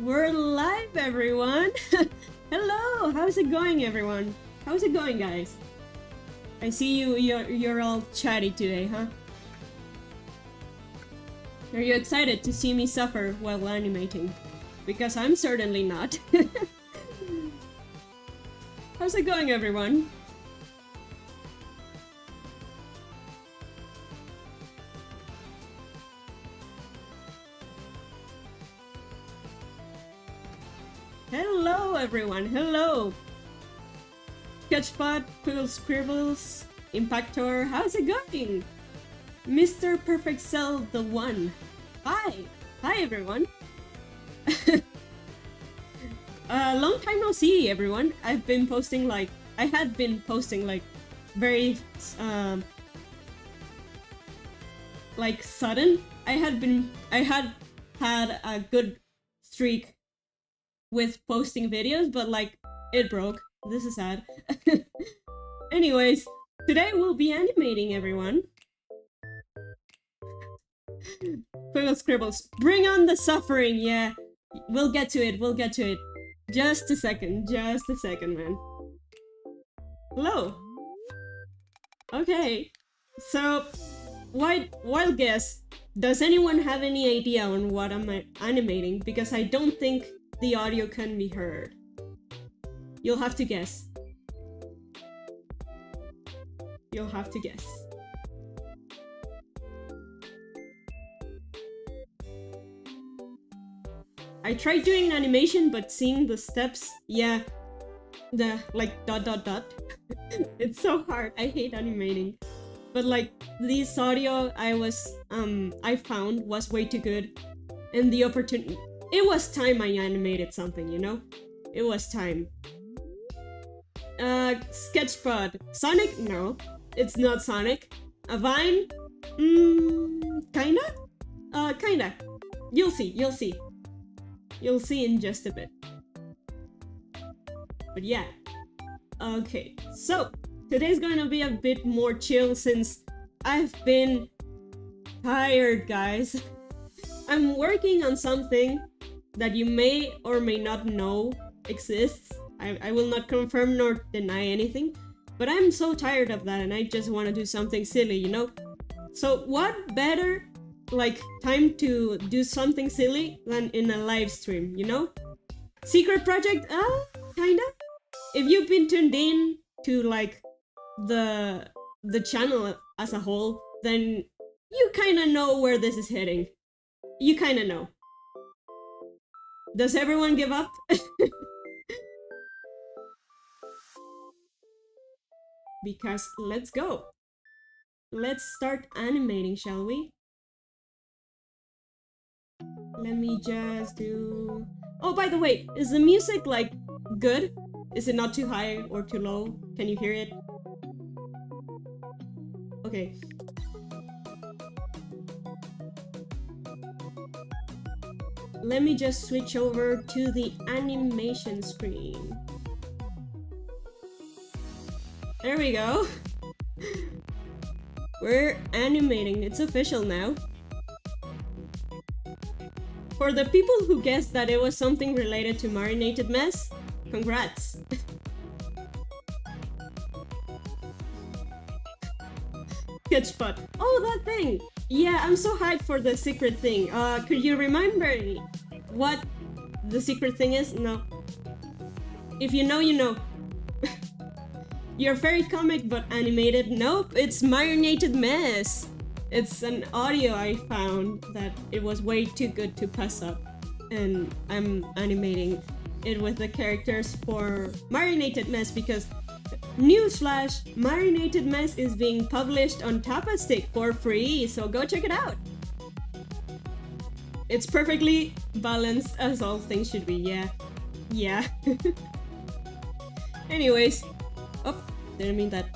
We're live, everyone! Hello! How's it going, everyone? How's it going, guys? I see you're all chatty today, huh? Are you excited to see me suffer while animating? Because I'm certainly not. How's it going, everyone? Hello, everyone. Hello. Sketchpot, Quill Scribbles, Impactor. How's it going? Mr. Perfect Cell the One. Hi. Hi, everyone. Long time no see, everyone. I had been posting like very like sudden. I had had a good streak with posting videos, but like it broke. This is sad. Anyways, today we'll be animating, everyone. Quill Scribbles, bring on the suffering. Yeah, we'll get to it. We'll get to it. Just a second, man. Hello. Okay, so wild guess. Does anyone have any idea on what I'm animating? Because I don't think the audio can be heard. You'll have to guess. You'll have to guess. I tried doing animation, but seeing the steps, yeah, the like dot. It's so hard. I hate animating. But like this audio I found was way too good, and the opportunity. It was time I animated something, you know? It was time. Sketchpad. Sonic? No, it's not Sonic. A Vine? Kinda? Kinda. You'll see. You'll see in just a bit. But yeah. Okay, so today's gonna be a bit more chill since I've been tired, guys. I'm working on something that you may or may not know exists. I will not confirm nor deny anything, but I'm so tired of that and I just want to do something silly, you know? So what better like time to do something silly than in a live stream, you know? Secret project? Kinda? If you've been tuned in to like the channel as a whole, then you kinda know where this is heading. You kinda know. Does everyone give up? Because let's go. Let's start animating, shall we? Let me just do... Oh, by the way, is the music like good? Is it not too high or too low? Can you hear it? Okay. Let me just switch over to the animation screen. There we go. We're animating. It's official now. For the people who guessed that it was something related to marinated mess, congrats. Sketchpot. Oh, that thing! Yeah, I'm so hyped for the secret thing. Could you remind me what the secret thing is? No. If you know, you know. Your fairy comic but animated? Nope, it's marinated mess. It's an audio I found that it was way too good to pass up, and I'm animating it with the characters for Marinated Mess because newsflash, Marinated Mess is being published on Tapastic for free, so go check it out. It's perfectly balanced as all things should be, yeah. Anyways, oh, didn't mean that.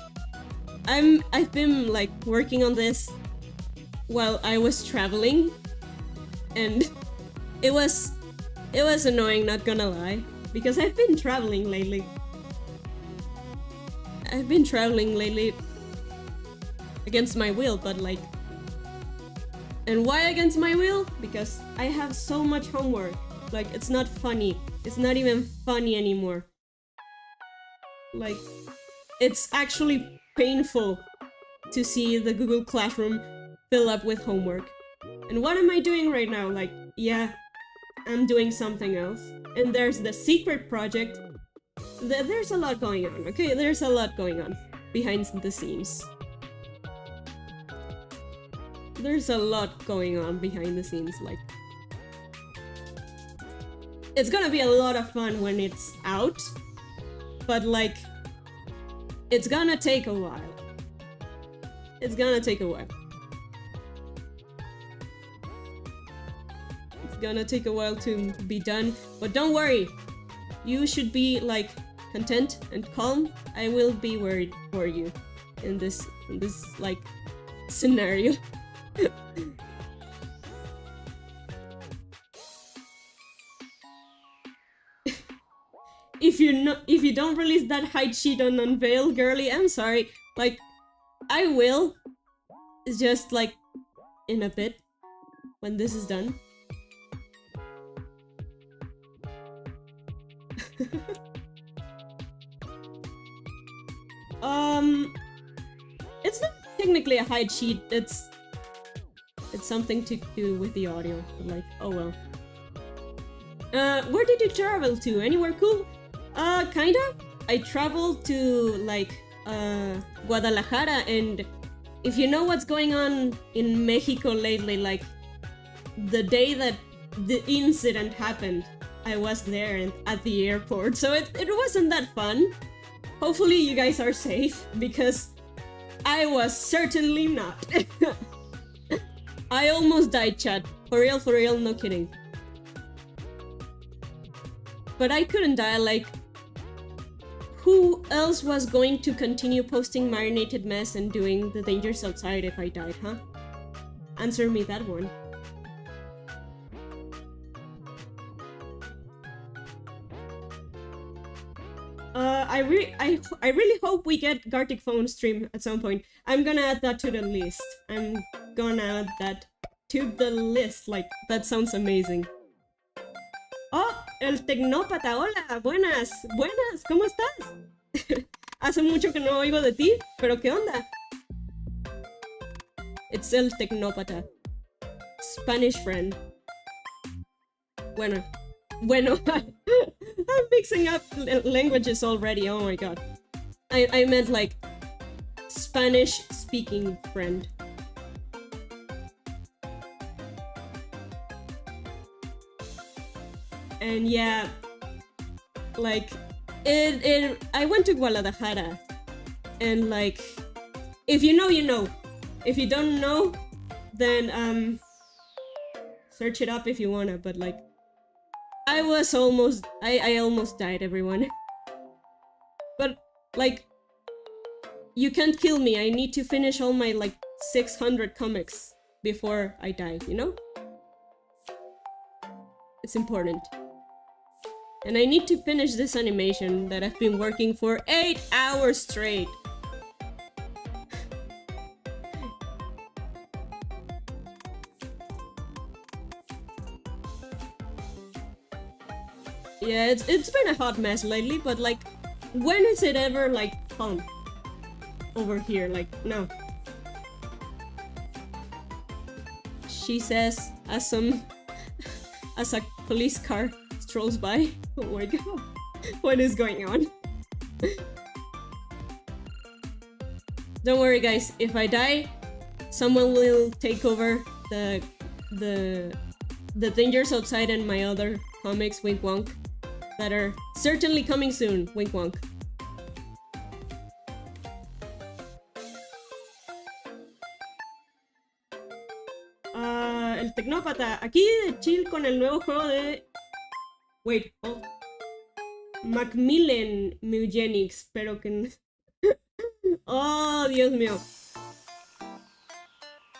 I've been like working on this while I was traveling, and it was annoying, not gonna lie, because I've been traveling lately. Against my will, but like... And why against my will? Because I have so much homework. Like, it's not funny. It's not even funny anymore. Like, it's actually painful to see the Google Classroom fill up with homework. And what am I doing right now? Like, yeah, I'm doing something else. And there's the secret project. There's a lot going on, okay? There's a lot going on behind the scenes. There's a lot going on behind the scenes, like... It's gonna be a lot of fun when it's out, but like... It's gonna take a while. It's gonna take a while. It's gonna take a while to be done, but don't worry. You should be like content and calm. I will be worried for you in this like scenario. If you don't release that hide sheet on Unveil, girly, I'm sorry. Like, I will. It's just like in a bit when this is done. It's not technically a hide sheet. It's something to do with the audio. Like, oh well. Where did you travel to? Anywhere cool? Kinda. I traveled to like Guadalajara, and if you know what's going on in Mexico lately, like the day that the incident happened, I was there at the airport, so it wasn't that fun. Hopefully you guys are safe, because I was certainly not. I almost died, chat. For real, no kidding. But I couldn't die, like... Who else was going to continue posting Marinated Mess and doing the dangers outside if I died, huh? Answer me that one. I really hope we get Gartic Phone stream at some point. I'm gonna add that to the list. Like, that sounds amazing. Oh, el Tecnópata, hola, buenas, ¿cómo estás? Hace mucho que no oigo de ti, pero ¿qué onda? It's el Tecnópata. Spanish friend. Bueno, I'm mixing up languages already, oh my god. I meant like Spanish speaking friend. And yeah, like I went to Guadalajara, and like, if you know, you know. If you don't know, then search it up if you wanna, but like, I almost died, everyone. But like, you can't kill me. I need to finish all my like 600 comics before I die, you know? It's important. And I need to finish this animation that I've been working for 8 hours straight. Yeah, it's been a hot mess lately, but like, when is it ever like fun over here? Like, no. She says as a police car strolls by. Oh my god, what is going on? Don't worry, guys. If I die, someone will take over the dangers outside and my other comics, wink wonk, that are certainly coming soon, wink wonk. El Tecnópata, aquí de chill con el nuevo juego de... Wait, oh. Macmillan Eugenics, pero que... Oh, Dios mío.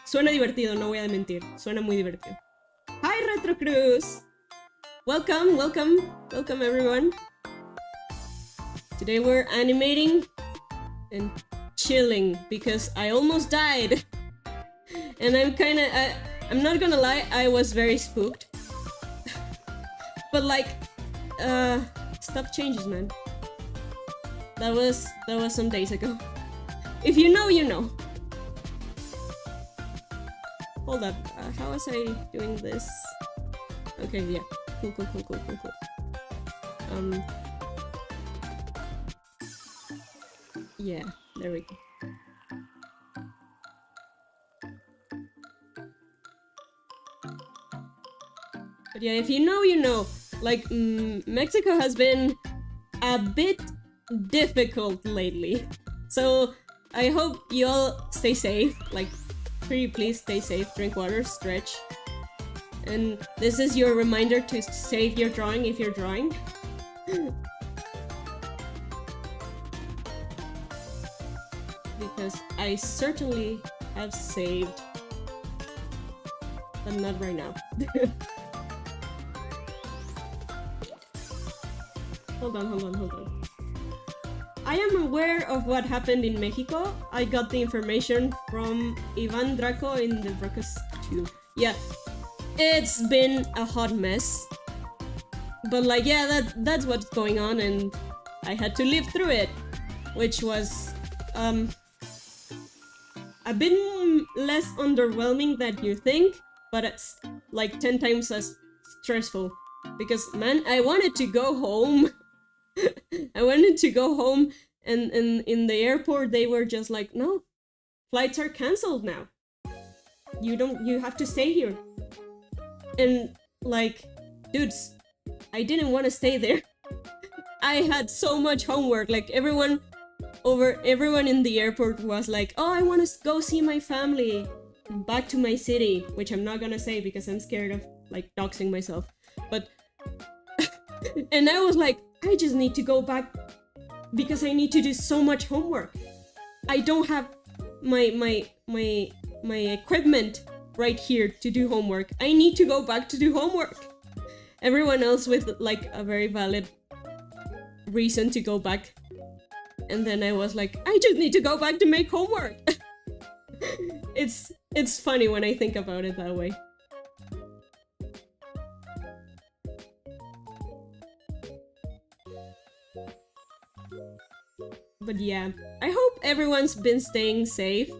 Suena divertido, no voy a mentir. Suena muy divertido. Hi, Retro Cruz! Welcome everyone. Today we're animating and chilling because I almost died. And I'm not gonna lie, I was very spooked. But like, stuff changes, man. That was some days ago. If you know, you know. Hold up, how was I doing this? Okay, yeah. Cool. Yeah, there we go. But yeah, if you know, you know. Like, Mexico has been a bit difficult lately. So, I hope you all stay safe. Like, pretty please stay safe, drink water, stretch. And this is your reminder to save your drawing if you're drawing. Because I certainly have saved. But not right now. Hold on. I am aware of what happened in Mexico. I got the information from Ivan Draco in the Brocas 2. Yeah, it's been a hot mess. But like, yeah, that's what's going on, and I had to live through it. Which was, a bit less underwhelming than you think, but it's like 10 times as stressful. Because, man, I wanted to go home. I wanted to go home, and in the airport they were just like, no, flights are cancelled now. You have to stay here. And like, dudes, I didn't want to stay there. I had so much homework. Like everyone in the airport was like, oh, I want to go see my family back to my city, which I'm not gonna say because I'm scared of like doxing myself. But and I was like, I just need to go back because I need to do so much homework. I don't have my equipment right here to do homework. I need to go back to do homework. Everyone else with like a very valid reason to go back. And then I was like, I just need to go back to make homework. It's funny when I think about it that way. But yeah, I hope everyone's been staying safe,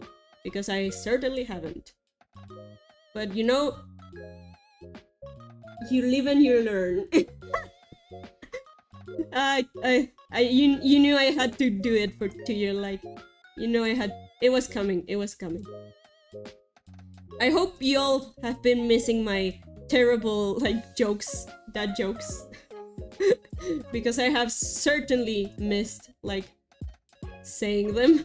because I certainly haven't. But you know, you live and you learn. You knew I had to do it to you, like, you know it was coming. I hope you all have been missing my terrible, like, dad jokes. Because I have certainly missed, like, saying them.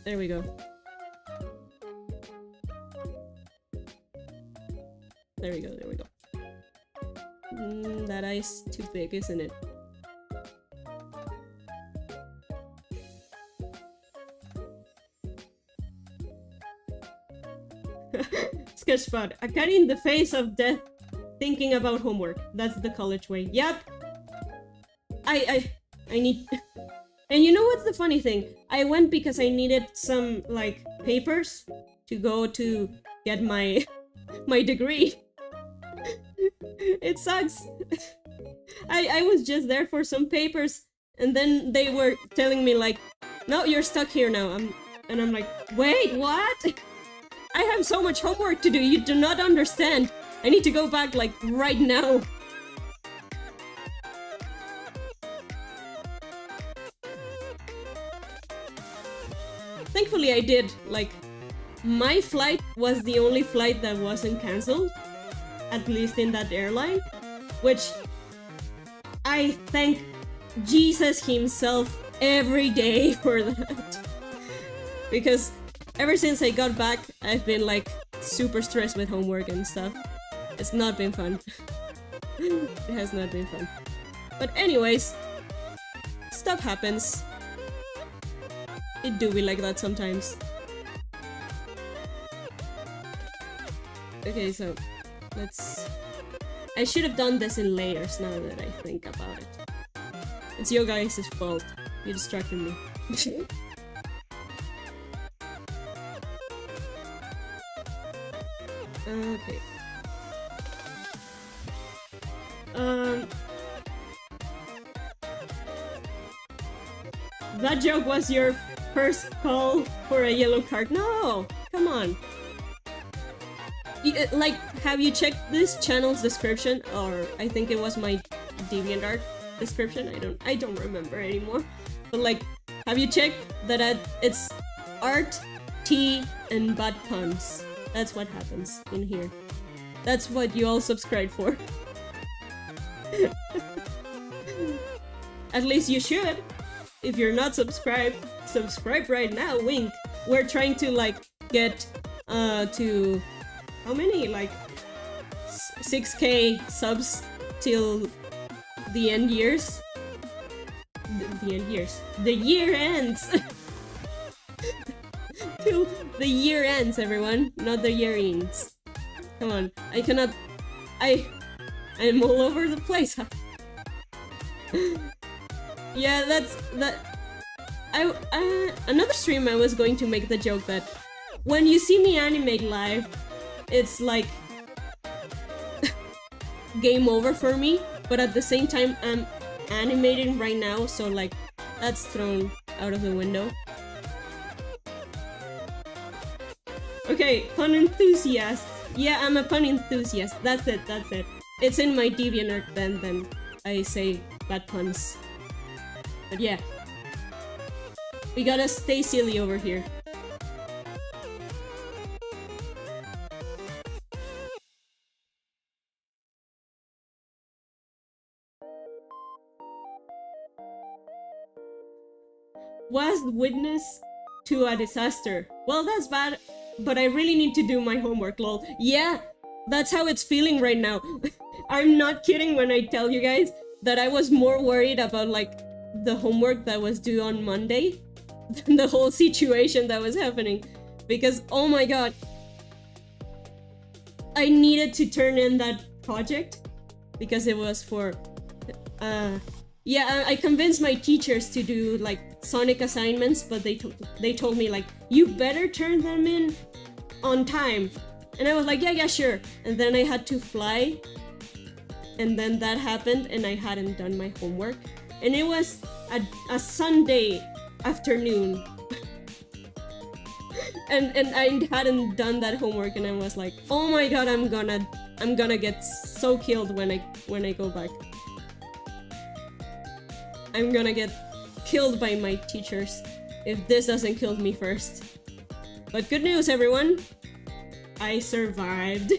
There we go. There we go. That eye's too big, isn't it? Sketchpad. Akari in the face of death, thinking about homework. That's the college way. Yep. I need... And you know what's the funny thing? I went because I needed some, like, papers to go to get my degree. It sucks. I was just there for some papers, and then they were telling me like, no, you're stuck here now. And I'm like, wait, what? I have so much homework to do, you do not understand. I need to go back like right now. Thankfully I did. Like, my flight was the only flight that wasn't cancelled, at least in that airline, which I thank Jesus himself every day for that. Because ever since I got back, I've been like super stressed with homework and stuff. It's not been fun. It has not been fun. But anyways, stuff happens. It do be like that sometimes. Okay, so let's... I should have done this in layers now that I think about it. It's your guys' fault. You distracted me. Okay. That joke was your first call for a yellow card. No, come on. Like, have you checked this channel's description? Or I think it was my DeviantArt description. I don't remember anymore. But like, have you checked that it's art, tea, and bad puns? That's what happens in here. That's what you all subscribe for. At least you should. If you're not subscribed, subscribe right now, wink. We're trying to like get to how many? Like 6K subs till the end years. The end years. The year ends! Till the year ends, everyone. Not the year ends. Come on. I cannot... I'm all over the place, huh? Yeah, another stream I was going to make the joke that when you see me animate live, it's like game over for me, but at the same time I'm animating right now, so like that's thrown out of the window. Okay, pun enthusiast. Yeah, I'm a pun enthusiast. That's it. It's in my DeviantArt then I say bad puns. But yeah, we gotta stay silly over here. Was witness to a disaster. Well, that's bad, but I really need to do my homework, lol. Yeah, that's how it's feeling right now. I'm not kidding when I tell you guys that I was more worried about like the homework that was due on Monday than the whole situation that was happening. Because, oh my god, I needed to turn in that project because it was for... yeah, I convinced my teachers to do like Sonic assignments, but they told me like, you better turn them in on time. And I was like, yeah, sure. And then I had to fly. And then that happened and I hadn't done my homework. And it was a Sunday afternoon. and I hadn't done that homework and I was like, oh my god, I'm gonna get so killed when I go back. I'm gonna get killed by my teachers if this doesn't kill me first. But good news, everyone. I survived.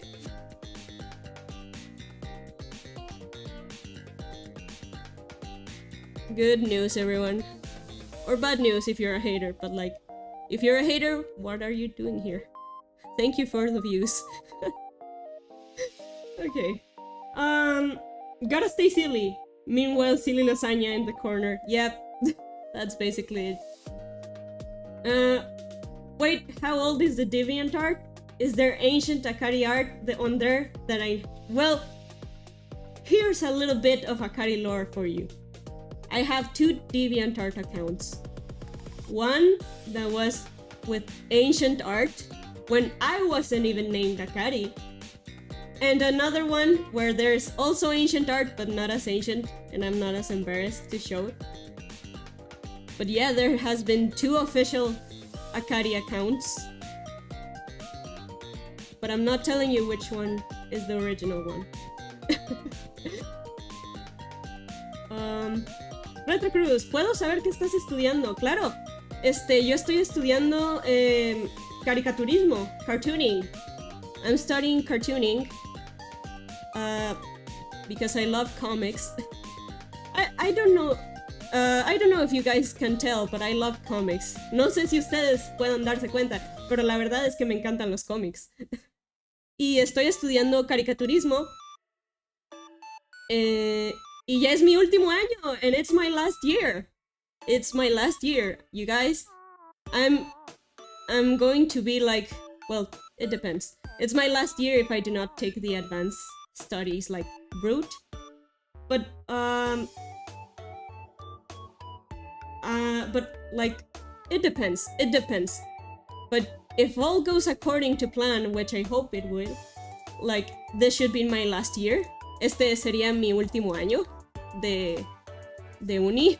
Good news, everyone. Or bad news if you're a hater, but like, if you're a hater, what are you doing here? Thank you for the views. Okay. Gotta stay silly. Meanwhile, silly lasagna in the corner. Yep, that's basically it. Wait, how old is the DeviantArt? Is there ancient Akari art on there that I... Well, here's a little bit of Akari lore for you. I have 2 DeviantArt accounts. One that was with ancient art, when I wasn't even named Akari. And another one where there's also ancient art, but not as ancient, and I'm not as embarrassed to show it. But yeah, there has been 2 official Akari accounts. But I'm not telling you which one is the original one. Retro Cruz, ¿puedo saber qué estás estudiando? Claro, yo estoy estudiando caricaturismo, cartooning. I'm studying cartooning because I love comics. I don't know. I don't know if you guys can tell, but I love comics. No sé si ustedes puedan darse cuenta, pero la verdad es que me encantan los cómics. Y estoy estudiando caricaturismo. Y ya es mi último año, and it's my last year. It's my last year, you guys. I'm going to be like, well, it depends. It's my last year if I do not take the advanced studies like brute. But like, it depends. But if all goes according to plan, which I hope it will, like, this should be my last year. Este sería mi último año de uni.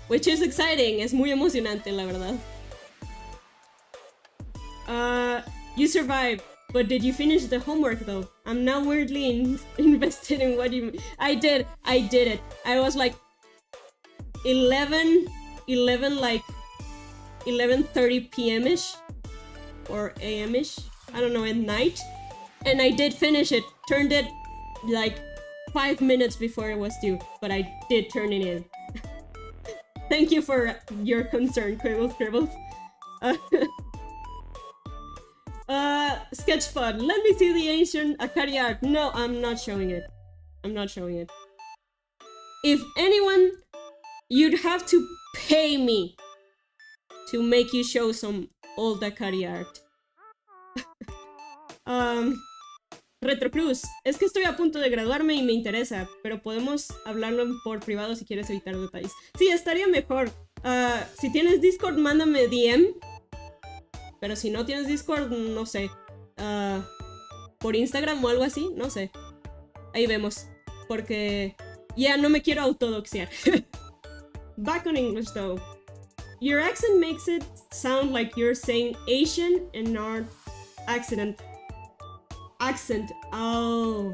Which is exciting. Es muy emocionante, la verdad. You survived. But did you finish the homework though? I'm now weirdly invested in what you... I did it. I was like 11 like 11:30 p.m.ish or a.m.ish. I don't know, at night. And I did finish it. Turned it like 5 minutes before it was due. But I did turn it in. Thank you for your concern, Quibbles Cribbles. Sketchpad, let me see the ancient Akari art. No, I'm not showing it. I'm not showing it. If anyone, you'd have to pay me to make you show some old Akari art. Retrocruz, es que estoy a punto de graduarme y me interesa, pero podemos hablarlo por privado si quieres evitar detalles. Sí, estaría mejor. Si tienes Discord, mándame DM. Pero si no tienes Discord, no sé. Por Instagram o algo así, no sé. Ahí vemos. Porque ya no me quiero autodoxiar. Back on English though. Your accent makes it sound like you're saying Asian and not accent. Oh,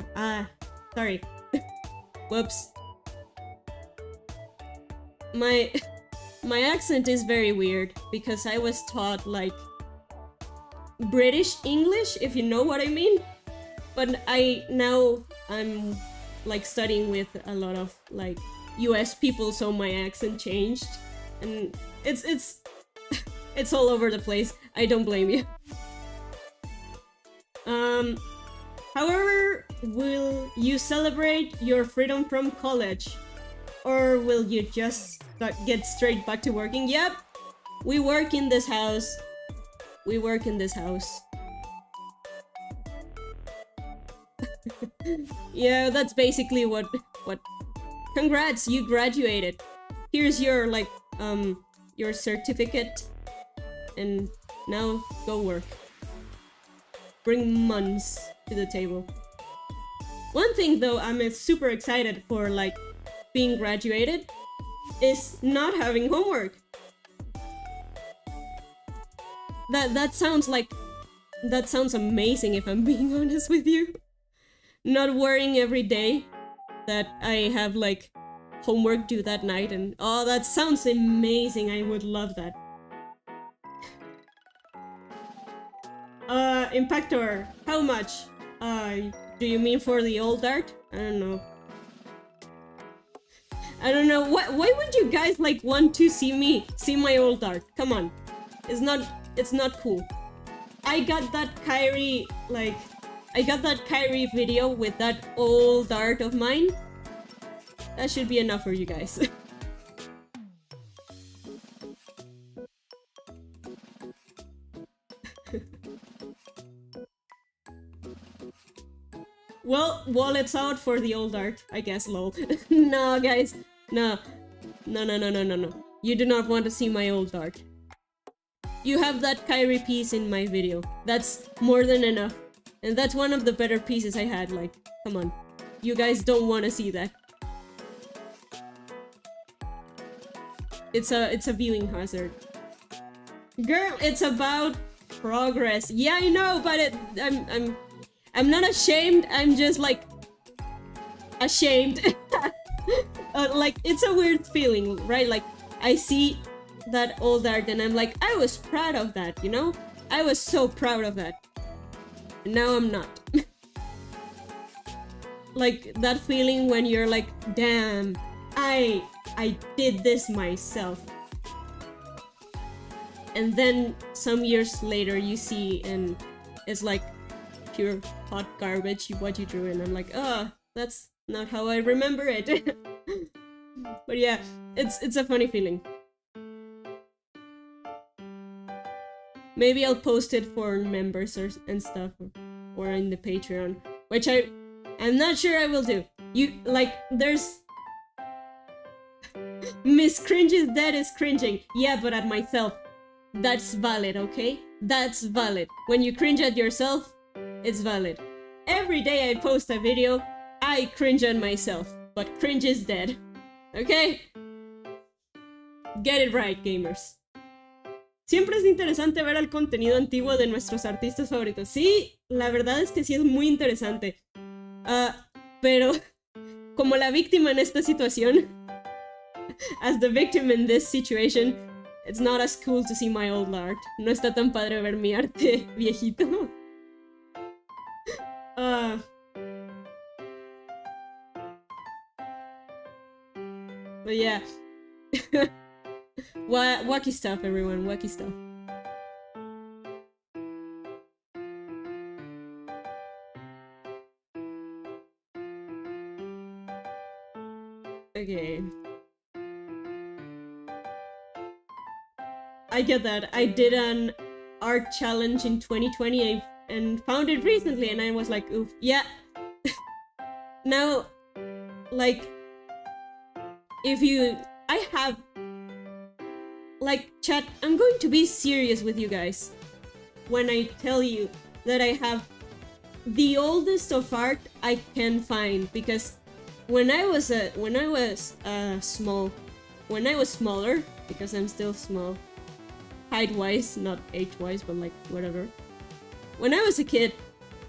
sorry. Whoops. My accent is very weird because I was taught like British English, if you know what I mean. But I'm like studying with a lot of like US people, so my accent changed, and it's it's all over the place. I don't blame you. However, will you celebrate your freedom from college? Or will you just get straight back to working? Yep, we work in this house. We work in this house. Yeah, that's basically what... Congrats, you graduated. Here's your, like, your certificate. And now go work. Bring months to the table. One thing though, I'm super excited for, like, being graduated is not having homework. That sounds amazing if I'm being honest with you. Not worrying every day that I have like homework due that night, and oh, that sounds amazing. I would love that. Impactor, how much? Do you mean for the old art? I don't know. I don't know. Why would you guys like want to see my old art? Come on. It's not cool. I got that Kyrie video with that old art of mine. That should be enough for you guys. Well, wallet's out for the old art, I guess, lol. No, guys. No. You do not want to see my old art. You have that Kyrie piece in my video. That's more than enough. And that's one of the better pieces I had, like, come on. You guys don't want to see that. It's a viewing hazard. Girl, it's about progress. Yeah, I know, but I'm not ashamed, I'm just like ashamed. Like, it's a weird feeling, right? Like, I see that old art and I'm like, I was proud of that, you know? I was so proud of that. And now I'm not. Like, that feeling when you're like, damn, I did this myself. And then some years later you see and it's like pure hot garbage what you drew, and I'm like, oh, that's not how I remember it. But yeah, it's a funny feeling. Maybe I'll post it for members and stuff, or in the Patreon, which I'm not sure I will do. You, like, there's... Miss Cringe is dead is cringing. Yeah, but at myself. That's valid, okay? That's valid. When you cringe at yourself, it's valid. every day I post a video, I cringe on myself. But cringe is dead. Okay? Get it right, gamers. Siempre es interesante ver el contenido antiguo de nuestros artistas favoritos. Sí, la verdad es que sí es muy interesante. Pero como la víctima en esta situación, as the victim in this situation, it's not as cool to see my old art. No está tan padre ver mi arte viejito. But yeah. Wacky stuff, everyone. Wacky stuff. Okay. I get that. I did an art challenge in 2020 and found it recently, and I was like, oof, yeah. Now, like, I have, like, chat, I'm going to be serious with you guys when I tell you that I have the oldest of art I can find, because when I was smaller, because I'm still small, height-wise, not age-wise, but like whatever. When I was a kid,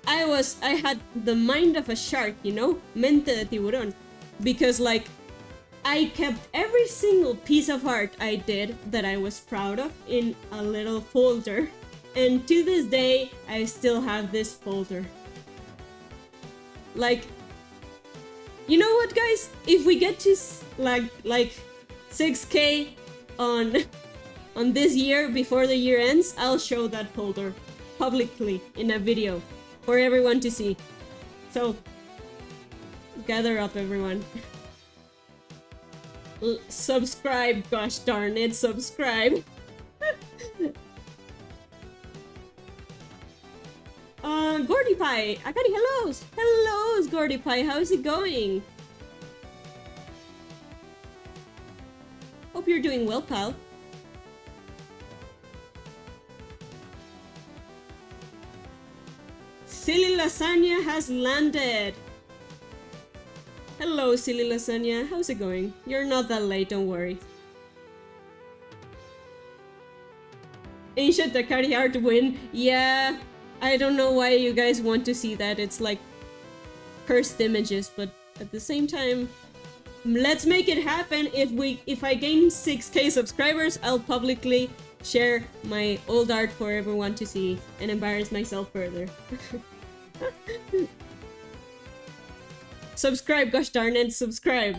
I had the mind of a shark, you know, mente de tiburón, because like I kept every single piece of art I did that I was proud of in a little folder, and to this day I still have this folder. Like, you know what, guys? If we get to like 6K on this year before the year ends, I'll show that folder publicly in a video for everyone to see. So gather up, everyone. Subscribe, gosh darn it, subscribe. Gordy Pie, Akari, hellos! Hellos, Gordy Pie, how's it going? Hope you're doing well, pal. Silly Lasagna has landed! Hello, Silly Lasagna, how's it going? You're not that late, don't worry. Ancient Akari art win? Yeah, I don't know why you guys want to see that. It's like cursed images, but at the same time, let's make it happen. If I gain 6K subscribers, I'll publicly share my old art for everyone to see and embarrass myself further. Subscribe, gosh darn it, subscribe.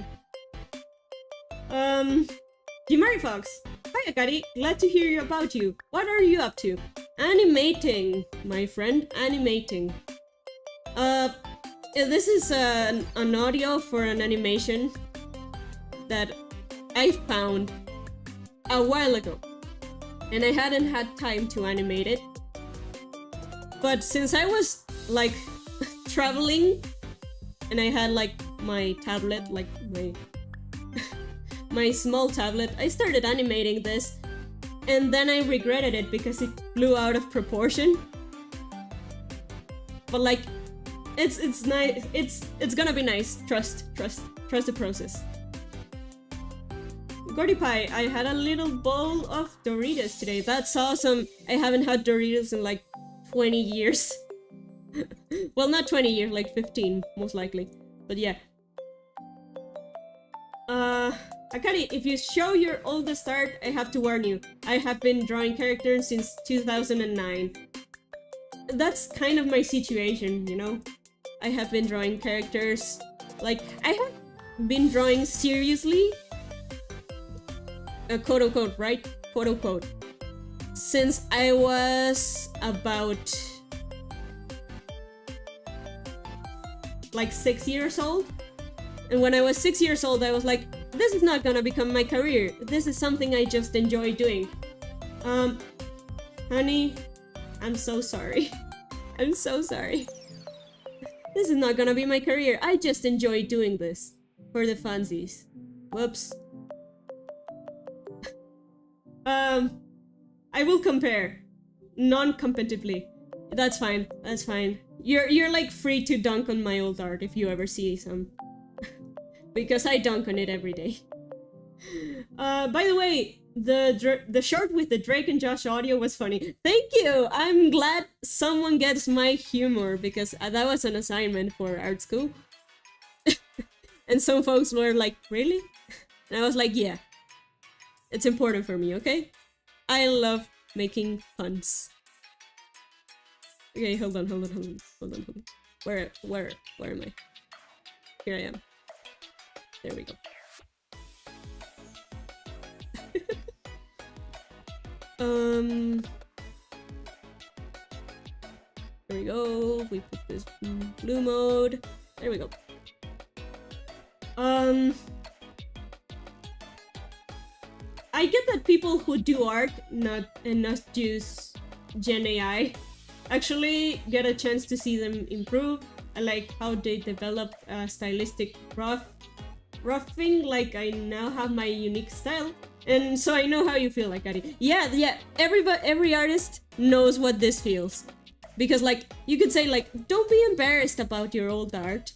Jimari Fox. Hi Akari, glad to hear about you. What are you up to? Animating, my friend, animating. This is an audio for an animation that I found a while ago, and I hadn't had time to animate it. But since I was like traveling and I had like my tablet, like my small tablet, I started animating this, and then I regretted it because it flew out of proportion. But like, it's nice. It's gonna be nice. Trust the process. Gordy Pie, I had a little bowl of Doritos today. That's awesome. I haven't had Doritos in like 20 years. Well, not 20 years, like 15, most likely. But yeah. Akari, if you show your oldest art, I have to warn you. I have been drawing characters since 2009. That's kind of my situation, you know? I have been drawing characters, like, I have been drawing seriously, quote unquote, right? Quote unquote. Since I was about like 6 years old. And when I was 6 years old, I was like, this is not gonna become my career. This is something I just enjoy doing. Honey, I'm so sorry. I'm so sorry. This is not gonna be my career. I just enjoy doing this for the funsies. Whoops. I will compare. Non-competitively. That's fine. That's fine. You're like free to dunk on my old art if you ever see some. Because I dunk on it every day. By the way, the short with the Drake and Josh audio was funny. Thank you! I'm glad someone gets my humor, because that was an assignment for art school. And some folks were like, really? And I was like, yeah. It's important for me, okay? I love making puns. Okay, hold on. Where am I? Here I am. There we go. There we go. We put this blue mode. There we go. I get that people who do art not use Gen AI actually get a chance to see them improve. I like how they develop stylistic roughing. Like, I now have my unique style, and so I know how you feel, like, Ari. Yeah. Every artist knows what this feels, because like you could say like, don't be embarrassed about your old art,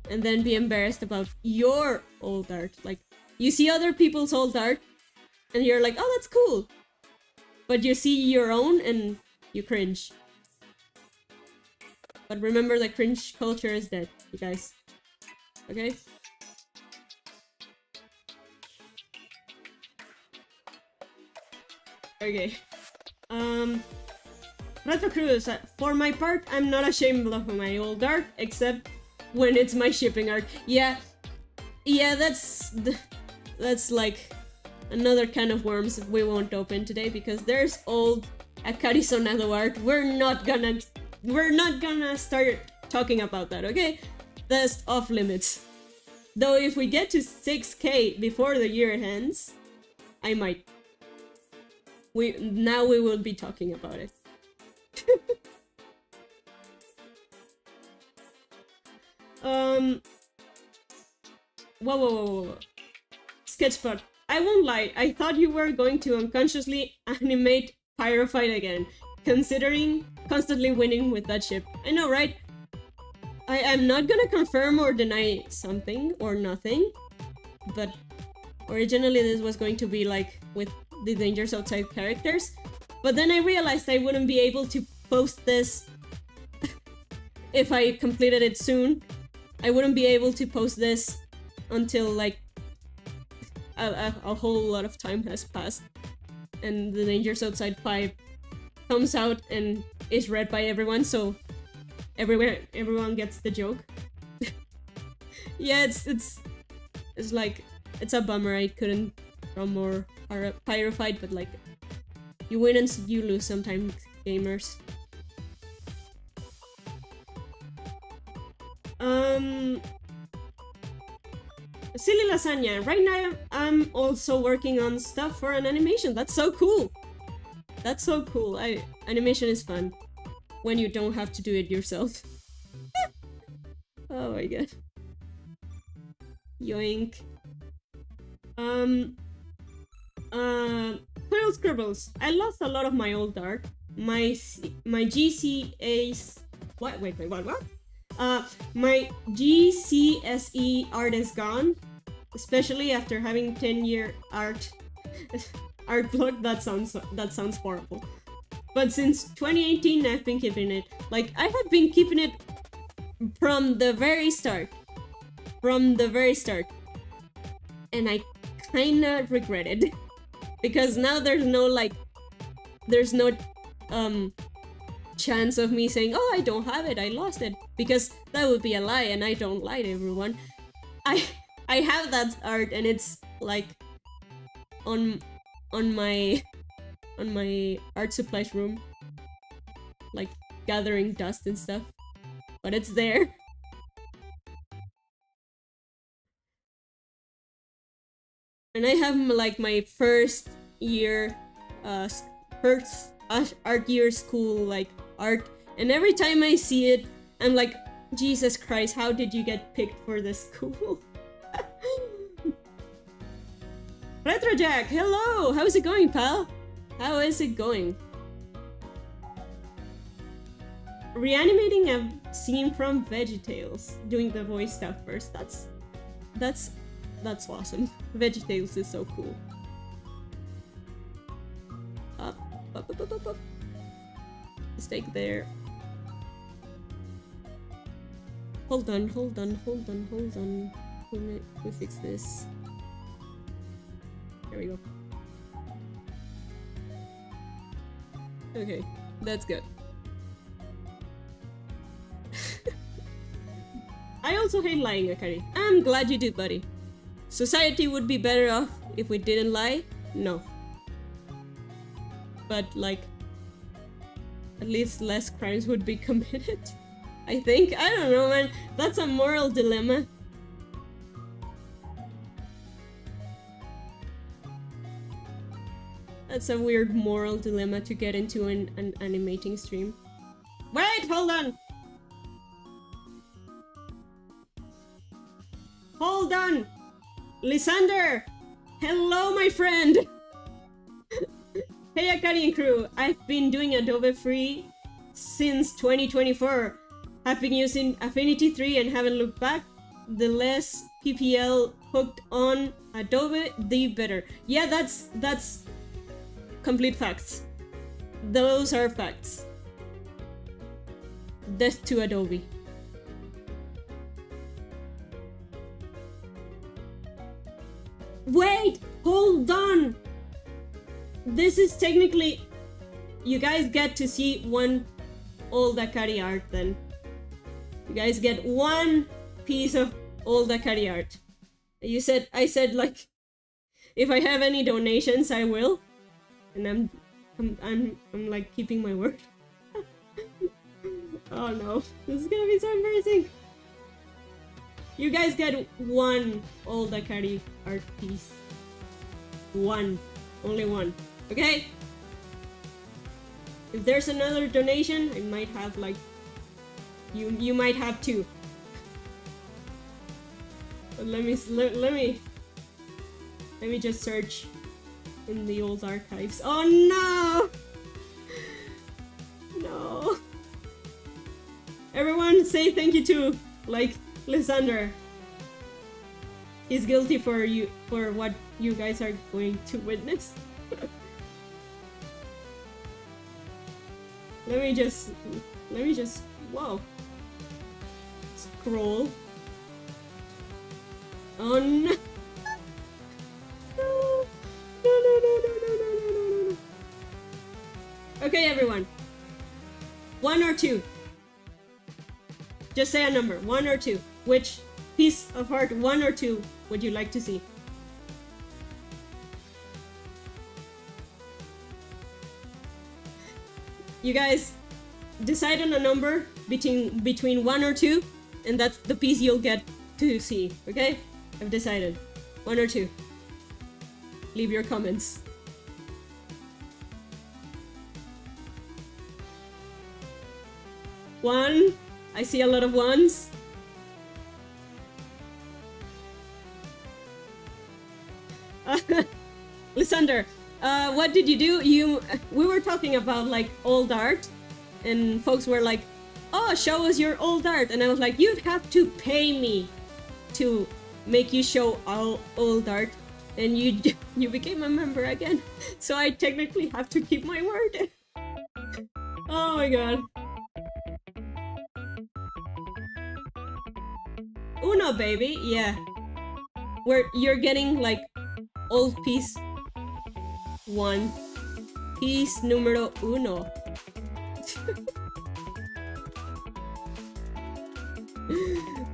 and then be embarrassed about your old art. Like, you see other people's old art, and you're like, oh, that's cool, but you see your own and you cringe. But remember, the cringe culture is dead, you guys. Okay? Okay. Retro Cruz, for my part, I'm not ashamed of my old art, except when it's my shipping art. Yeah, that's like another can of worms we won't open today, because there's old akarisandraws art. We're not gonna start talking about that, okay? That's off limits. Though if we get to 6K before the year ends, I might. Now we will be talking about it. Whoa. Sketchpad. I won't lie, I thought you were going to unconsciously animate Pyrofight again, considering constantly winning with that ship. I know, right? I'm not gonna confirm or deny something or nothing, but originally this was going to be like with the Dangers Outside characters, but then I realized I wouldn't be able to post this if I completed it soon. I wouldn't be able to post this until like a whole lot of time has passed, and the Dangers Outside 5 comes out and is read by everyone, so everyone gets the joke. Yeah, it's like, it's a bummer I couldn't draw more Pyrofight, but like, you win and you lose sometimes, gamers. Silly Lasagna, right now I'm also working on stuff for an animation. That's so cool. That's so cool. Animation is fun when you don't have to do it yourself. Oh my god. Yoink. Quill Scribbles. I lost a lot of my old art. My GCA's... What? Wait, what? My GCSE art is gone. Especially after having 10-year art blog. That sounds horrible. But since 2018, I've been keeping it. Like, I have been keeping it from the very start. And I kinda regret it. Because now there's no chance of me saying, oh, I don't have it, I lost it. Because that would be a lie, and I don't lie to everyone. I have that art, and it's like on my art supplies room, like gathering dust and stuff, but it's there. And I have like my first art year school like art, and every time I see it, I'm like, Jesus Christ, how did you get picked for this school? Retro Jack, hello! How's it going, pal? How is it going? reanimating a scene from VeggieTales, doing the voice stuff first. That's awesome. VeggieTales is so cool. Up. Mistake there. Hold on. Let me fix this. There we go. Okay, that's good. I also hate lying, Akari. I'm glad you did, buddy. Society would be better off if we didn't lie? No. But, like, at least less crimes would be committed. I think. I don't know, man. That's a moral dilemma. That's a weird moral dilemma to get into an animating stream. Wait, hold on! Hold on! Lysander! Hello, my friend! Hey, Akari and crew! I've been doing Adobe Free since 2024. I've been using Affinity 3 and haven't looked back. The less PPL hooked on Adobe, the better. Yeah, that's complete facts. Those are facts. Death to Adobe. Wait! Hold on! This is technically... You guys get to see one old Akari art then. You guys get one piece of old Akari art. I said like, if I have any donations, I will. And I'm like keeping my word. Oh no, this is gonna be so embarrassing. You guys get one old Akari art piece. One. Only one. Okay? If there's another donation, I might have like... You might have two. But let me just search in the old archives. Oh no! No. Everyone say thank you to, like, Lysander. He's guilty for what you guys are going to witness. Let me just whoa. Scroll. Oh no. No. Okay, everyone. 1 or 2. Just say a number. 1 or 2. Which piece of art, 1 or 2, would you like to see? You guys decide on a number between 1 or 2, and that's the piece you'll get to see. Okay? I've decided. 1 or 2. Leave your comments. One. I see a lot of ones. Lysander, what did you do? We were talking about like old art, and folks were like, "Oh, show us your old art," and I was like, "You'd have to pay me to make you show all old art," and you became a member again, so I technically have to keep my word. Oh my god. Uno, baby, yeah. Where you're getting like old piece 1, piece numero 1.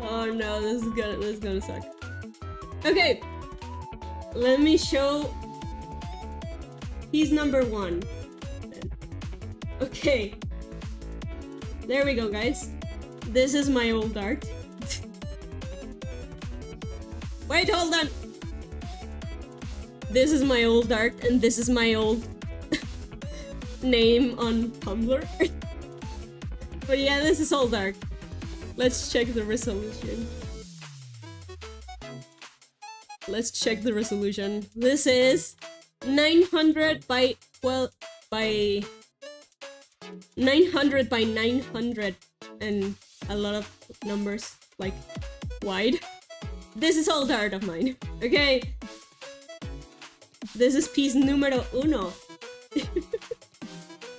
Oh no, this is gonna suck. Okay, let me show piece number 1. Okay, there we go, guys. This is my old art. Wait, hold on. This is my old art, and this is my old name on Tumblr. But yeah, this is old art. Let's check the resolution. Let's check the resolution. This is 900 by 900 by 900 and a lot of numbers like wide. This is old art of mine, okay? This is piece numero uno.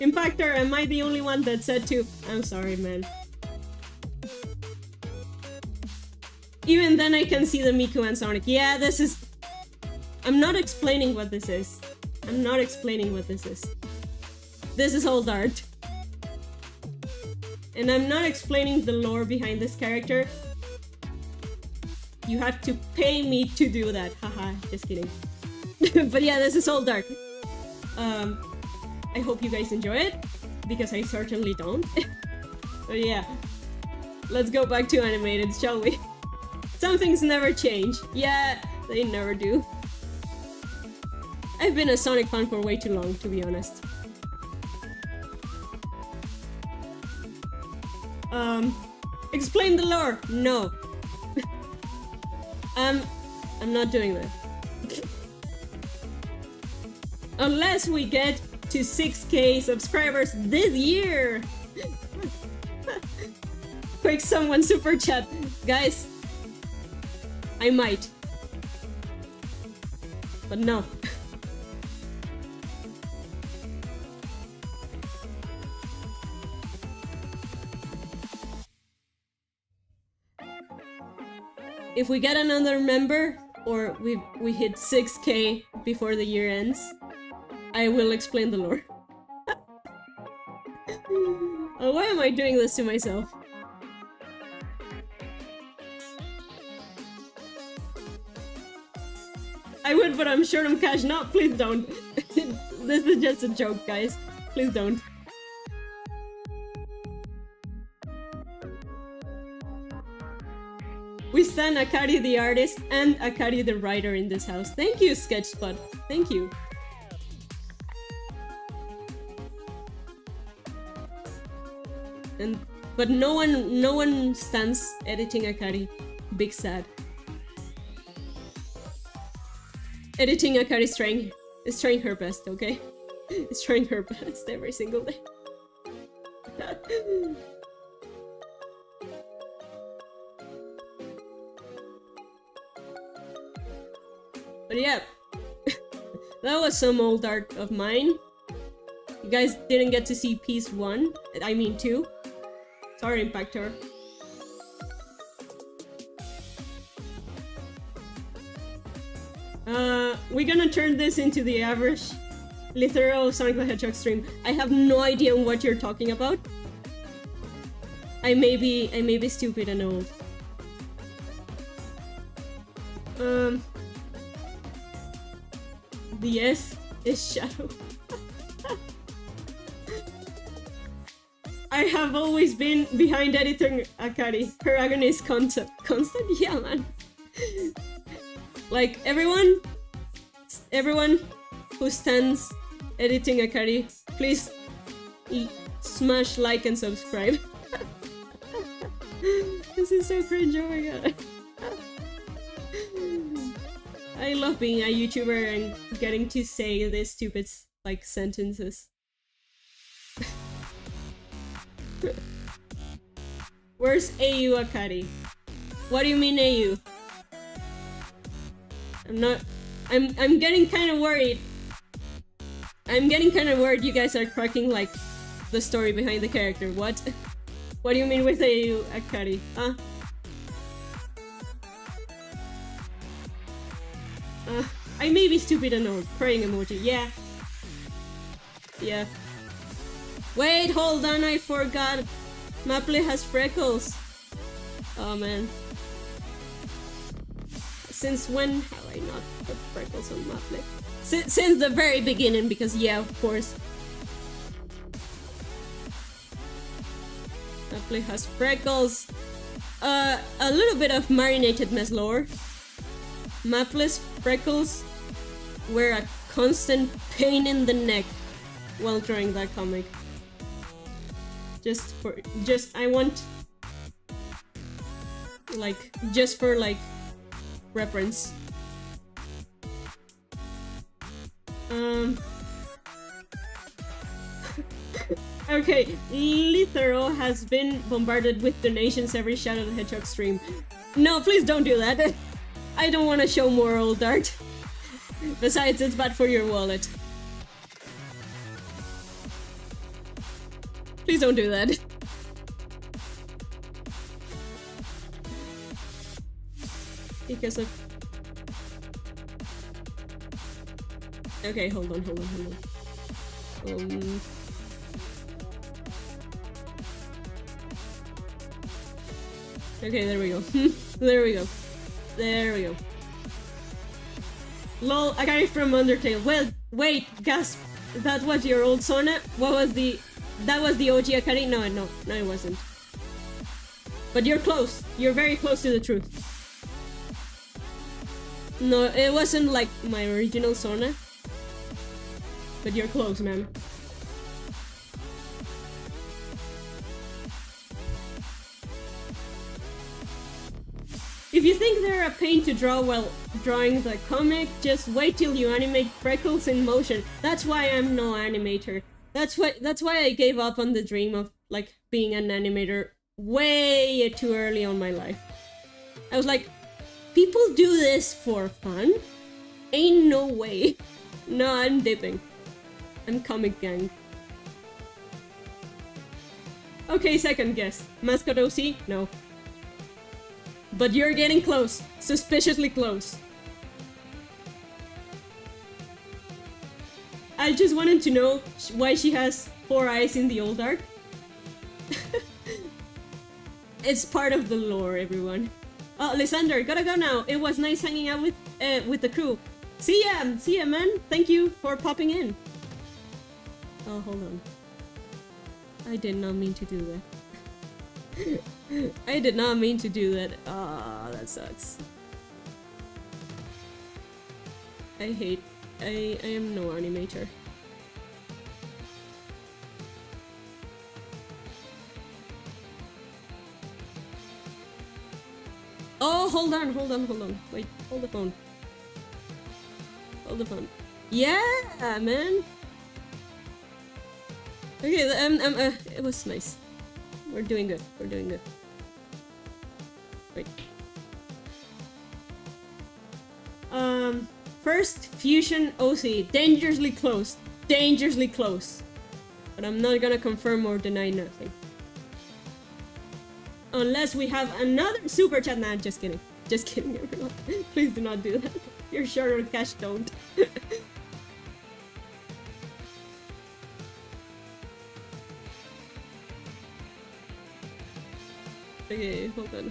Impactor, am I the only one that said to? I'm sorry, man. Even then I can see the Miku and Sonic. Yeah, this is... I'm not explaining what this is. I'm not explaining what this is. This is old art. And I'm not explaining the lore behind this character. You have to pay me to do that. Haha, just kidding. But yeah, this is old art. I hope you guys enjoy it, because I certainly don't. But yeah, let's go back to animated, shall we? Some things never change. Yeah, they never do. I've been a Sonic fan for way too long, to be honest. Explain the lore. No. I'm not doing that. Unless we get to 6K subscribers this year. Quick, someone super chat. Guys, I might. But no. If we get another member, or we hit 6K before the year ends, I will explain the lore. Oh, why am I doing this to myself? I would, but I'm short on cash. No, please don't. This is just a joke, guys. Please don't. We stand Akari the artist and Akari the writer in this house. Thank you, Sketchspot. Thank you. But no one stands editing Akari. Big sad. Editing Akari is trying her best, okay? It's trying her best every single day. But yeah, that was some old art of mine. You guys didn't get to see piece 1, I mean 2. Sorry, Impactor. We're gonna turn this into the average literal Sonic the Hedgehog stream. I have no idea what you're talking about. I may be stupid and old. The S is Shadow. I have always been behind editing Akari. Her agony is constant. Yeah, man. Like, everyone who stands editing Akari, please smash like and subscribe. This is so cringe, oh my god. I love being a YouTuber and getting to say these stupid, like, sentences. Where's AU Akari? What do you mean AU? I'm getting kind of worried. I'm getting kind of worried you guys are cracking, like, the story behind the character. What? What do you mean with AU Akari? Huh? I may be stupid and old. Praying emoji. Yeah. Yeah. Wait, hold on, I forgot. Maple has freckles. Oh man. Since when have I not put freckles on Maple? Since the very beginning, because yeah, of course. Maple has freckles. A little bit of marinated mess lore. Maple's freckles were a constant pain in the neck while drawing that comic. I want, like, just for, like, reference. Okay, Lithero has been bombarded with donations every Shadow the Hedgehog stream. No, please don't do that. I don't want to show more old art. Besides, it's bad for your wallet. Please don't do that. Because of... Okay, hold on. Okay, there we go. There we go. Lol, a guy from Undertale. Well, wait, gasp. That was your old Sona? What was the... That was the OG Akari? No, it wasn't. But you're close. You're very close to the truth. No, it wasn't like my original Sona. But you're close, man. If you think they're a pain to draw while drawing the comic, just wait till you animate freckles in motion. That's why I'm no animator. That's why I gave up on the dream of like being an animator way too early on my life. I was like, people do this for fun? Ain't no way. No, I'm dipping. I'm comic gang. Okay, second guess. Mascot OC? No. But you're getting close. Suspiciously close. I just wanted to know why she has 4 eyes in the old art. It's part of the lore, everyone. Oh, Lysander, gotta go now. It was nice hanging out with the crew. See ya, man. Thank you for popping in. Oh, hold on. I did not mean to do that. I did not mean to do that. Ah, that sucks. I am no animator. Oh, hold on. Wait, hold the phone. Yeah, man. Okay, it was nice. We're doing good. Wait. First Fusion OC. Dangerously close. But I'm not gonna confirm or deny nothing. Unless we have another super chat. Nah, just kidding. Everyone. Please do not do that. You're short on cash, don't. Okay, hold on.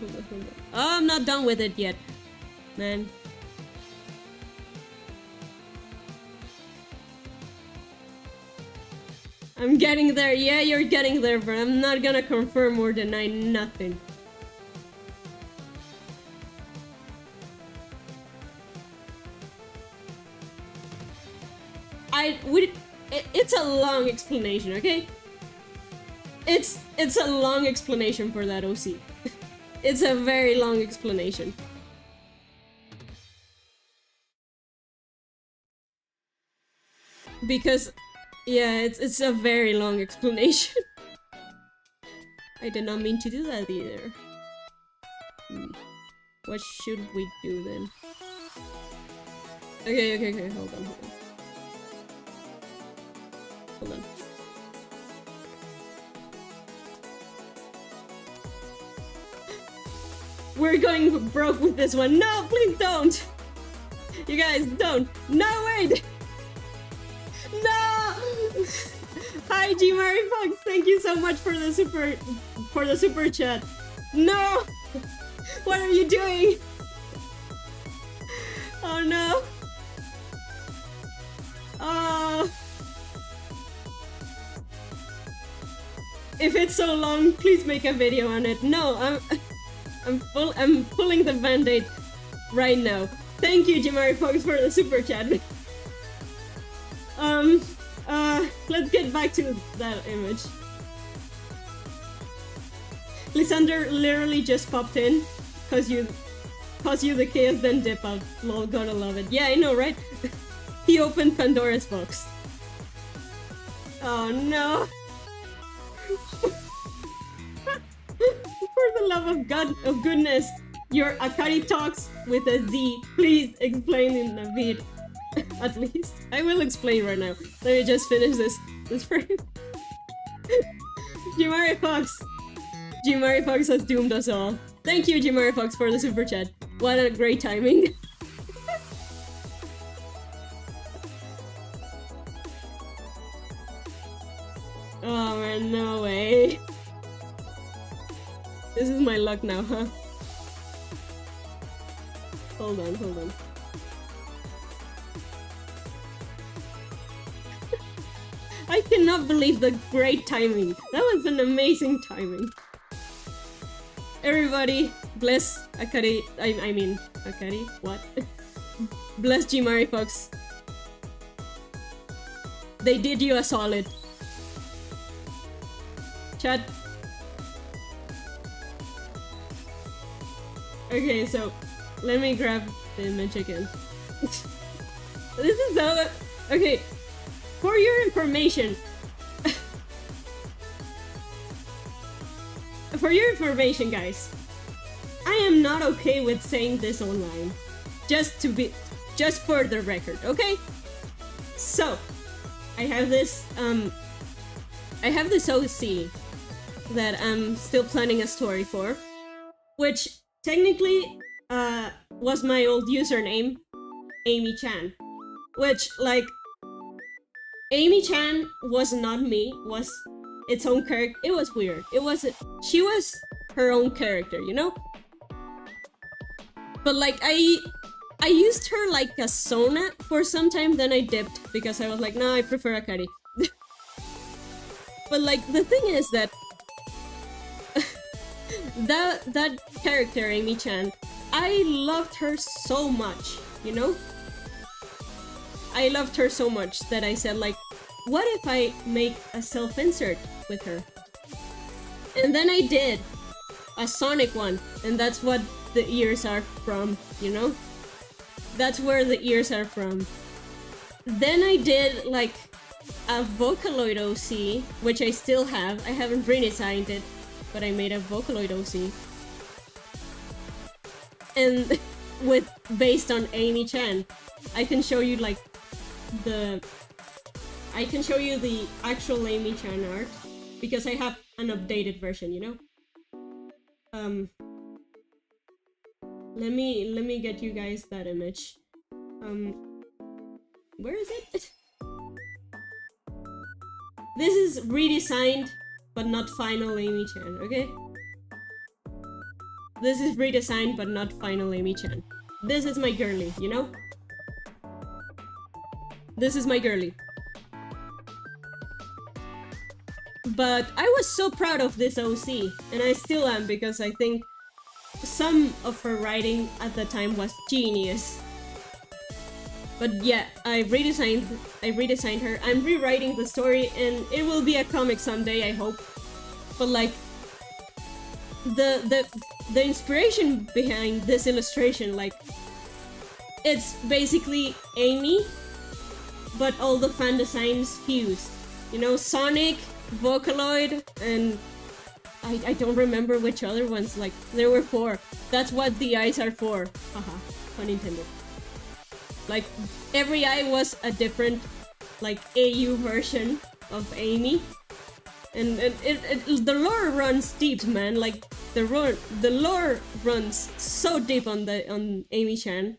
Oh, I'm not done with it yet, man. I'm getting there. Yeah, you're getting there, but I'm not gonna confirm or deny nothing. It's a long explanation, okay? It's a long explanation for that OC. It's a very long explanation. Because, yeah, it's a very long explanation. I did not mean to do that either. What should we do then? Okay, hold on. We're going broke with this one. No, please don't! You guys, don't! No, wait! No! Hi, G Mary Fox, thank you so much for the super chat. No! What are you doing? Oh no! Oh! If it's so long, please make a video on it. No, I'm pulling the band-aid right now. Thank you, Jimari Fox, for the super chat. Let's get back to that image. Lysander literally just popped in, cause you the chaos, then dip out. Lol, gotta love it. Yeah, I know, right? He opened Pandora's box. Oh no! For the love of God, of goodness, your Akari talks with a Z. Please explain in the vid. At least. I will explain right now. Let me just finish this frame. Jimari Fox. Jimari Fox has doomed us all. Thank you, Jimari Fox, for the super chat. What a great timing. Oh man, no way. This is my luck now, huh? Hold on, hold on. I cannot believe the great timing. That was an amazing timing. Everybody, bless Akari. I mean, Akari? What? Bless Jimari Fox. They did you a solid. Chat. Okay, so let me grab the image again. This is so... Okay, for your information... For your information, guys, I am not okay with saying this online. Just for the record, okay? So, I have this OC that I'm still planning a story for, which technically was my old username, Amy Chan, which, like, Amy Chan was not me, was its own character. It was weird. She was her own character, you know? But like, I used her like a Sona for some time, then I dipped because I was like, nah, I prefer Akari. But like, the thing is that that character, Amy Chan, I loved her so much, you know? I loved her so much that I said like, what if I make a self-insert with her? And then I did a Sonic one, and that's what the ears are from, you know? That's where the ears are from. Then I did like a Vocaloid OC, which I still have. I haven't redesigned it, but I made a Vocaloid OC. And based on Amy Chan. I can show you like the actual Amy Chan art because I have an updated version, you know? Let me get you guys that image. Where is it? This is redesigned but not final Amy Chan, okay? This is redesigned but not final Amy Chan. This is my girly, you know? This is my girly. But I was so proud of this OC, and I still am because I think some of her writing at the time was genius. But yeah, I redesigned her. I'm rewriting the story and it will be a comic someday, I hope. But like the inspiration behind this illustration, like it's basically Amy, but all the fan designs fused. You know, Sonic, Vocaloid, and I don't remember which other ones, like there were 4. That's what the eyes are for. Haha, pun intended. Like every eye was a different like AU version of Amy. And the lore runs deep, man. Like the lore runs so deep on Amy Chan.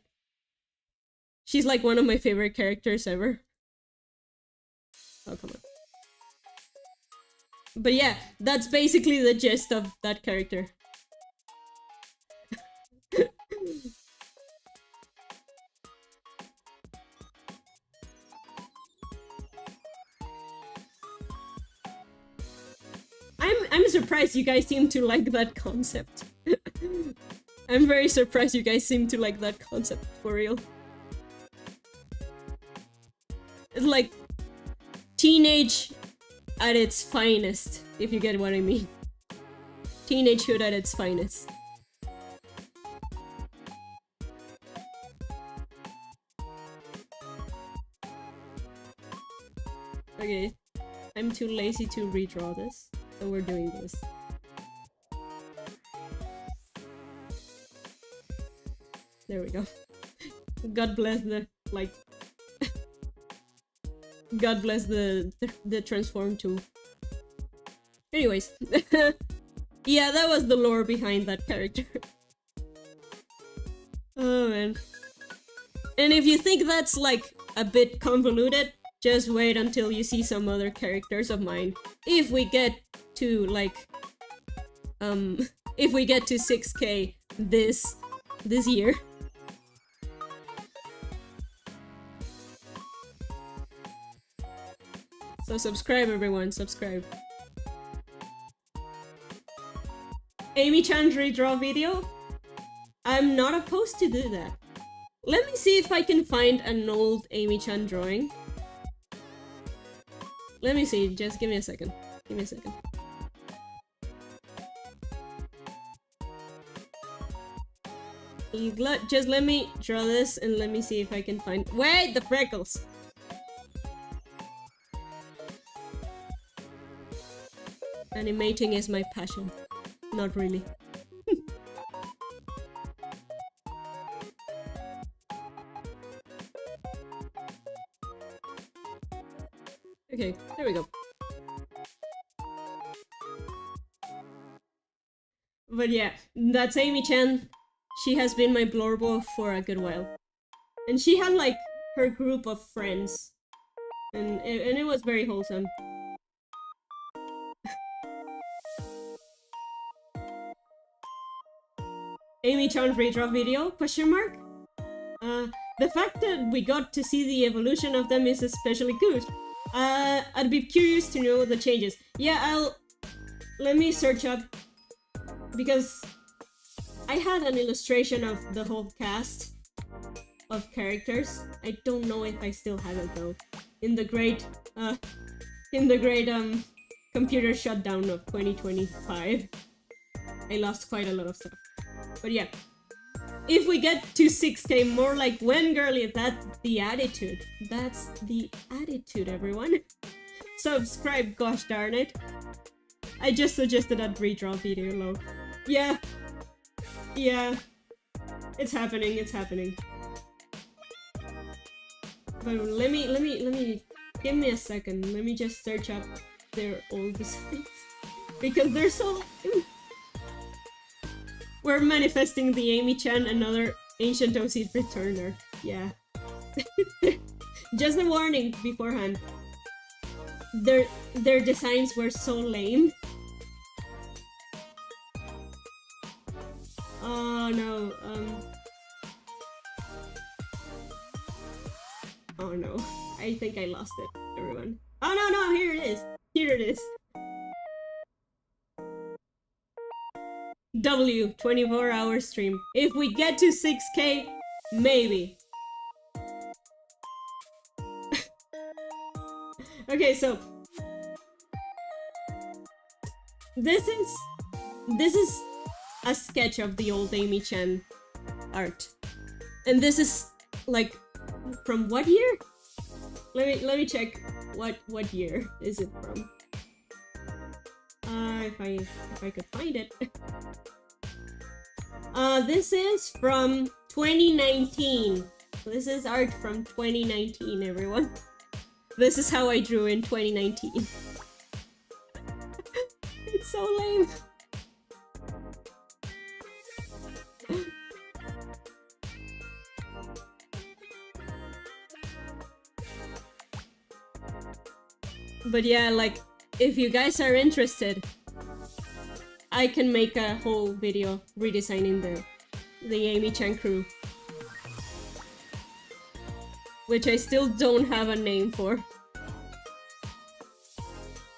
She's like one of my favorite characters ever. Oh, come on. But yeah, that's basically the gist of that character. I'm surprised you guys seem to like that concept. I'm very surprised you guys seem to like that concept, for real. It's like teenage at its finest, if you get what I mean. Teenagehood at its finest. Okay, I'm too lazy to redraw this. So we're doing this. There we go. God bless the, like... God bless the transform tool. Anyways. Yeah, that was the lore behind that character. Oh man. And if you think that's like a bit convoluted, just wait until you see some other characters of mine. If we get to like if we get to 6K this year. So subscribe everyone, subscribe. Amy-chan redraw video? I'm not opposed to do that. Let me see if I can find an old Amy-chan drawing. Let me see, just give me a second. Give me a second. Just let me draw this and let me see if I can find— Wait, the freckles! Animating is my passion. Not really. Okay, there we go. But yeah, that's Amy-chan. She has been my blorbo for a good while. And she had like her group of friends. And it was very wholesome. Amy-chan redraw video? Question mark? The fact that we got to see the evolution of them is especially good. I'd be curious to know the changes. Yeah, let me search up, because I had an illustration of the whole cast of characters. I don't know if I still have it though. In the great computer shutdown of 2025, I lost quite a lot of stuff. But yeah, if we get to 6K, more like when, girly, that's the attitude. That's the attitude, everyone. Subscribe, gosh darn it. I just suggested a redraw video, lol. Yeah. Yeah. It's happening, it's happening. But let me, give me a second. Let me just search up their old designs. Because they're so... We're manifesting the Amy-chan, another ancient OC returner. Yeah. Just a warning beforehand. Their designs were so lame. Oh no, oh no. I think I lost it, everyone. Oh no, here it is. Here it is. W, 24-hour stream. If we get to 6K, maybe. Okay, so this is a sketch of the old Amy-chan art. And this is like from what year? Let me check what year is it from. If I could find it. This is from 2019. This is art from 2019, everyone. This is how I drew in 2019. It's so lame. But yeah, like, if you guys are interested, I can make a whole video redesigning the Amy-chan crew. Which I still don't have a name for.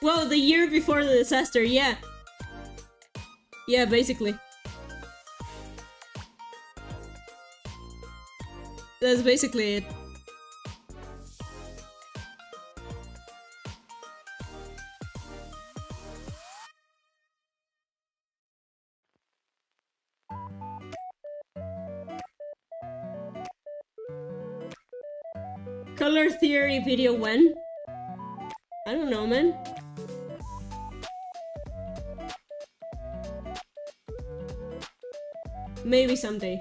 Well, the year before the disaster, yeah. Yeah, basically. That's basically it. Color theory video when? I don't know, man. Maybe someday.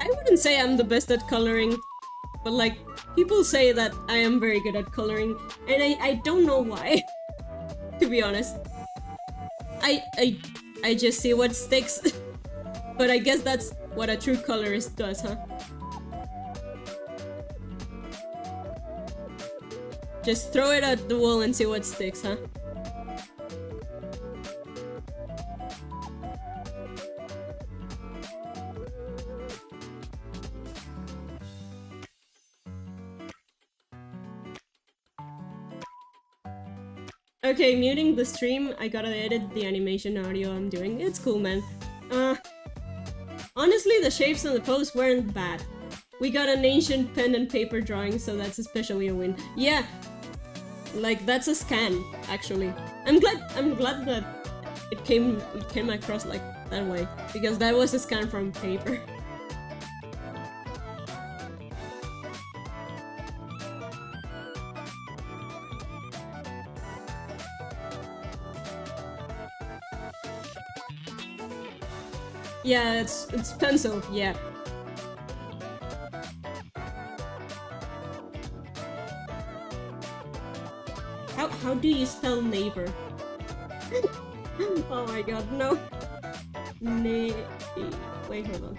I wouldn't say I'm the best at coloring, but like, people say that I am very good at coloring, and I don't know why, to be honest. I just see what sticks, but I guess that's what a true colorist does, huh? Just throw it at the wall and see what sticks, huh? Okay, muting the stream. I gotta edit the animation audio I'm doing. It's cool, man. Honestly, the shapes on the post weren't bad. We got an ancient pen and paper drawing, so that's especially a win. Yeah, like that's a scan, actually. I'm glad that it came across like that way, because that was a scan from paper. Yeah, it's pencil, yeah. How do you spell neighbor? Oh my god, no. Wait, hold on.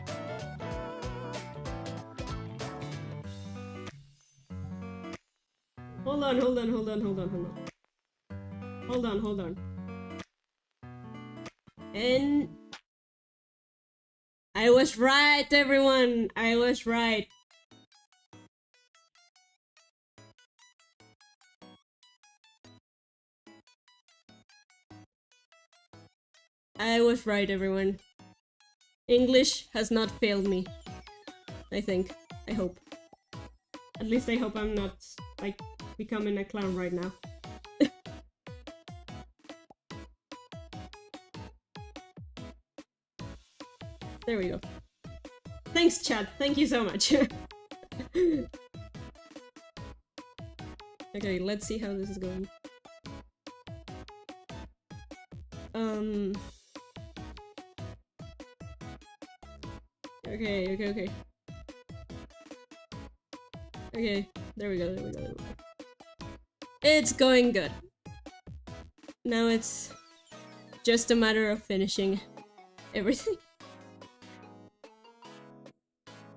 Hold on. And I was right, everyone! I was right. I was right, everyone. English has not failed me. I think. I hope. At least I hope I'm not, like, becoming a clown right now. There we go. Thanks, chat. Thank you so much. Okay, let's see how this is going. Okay. Okay, there we go. It's going good. Now it's just a matter of finishing everything.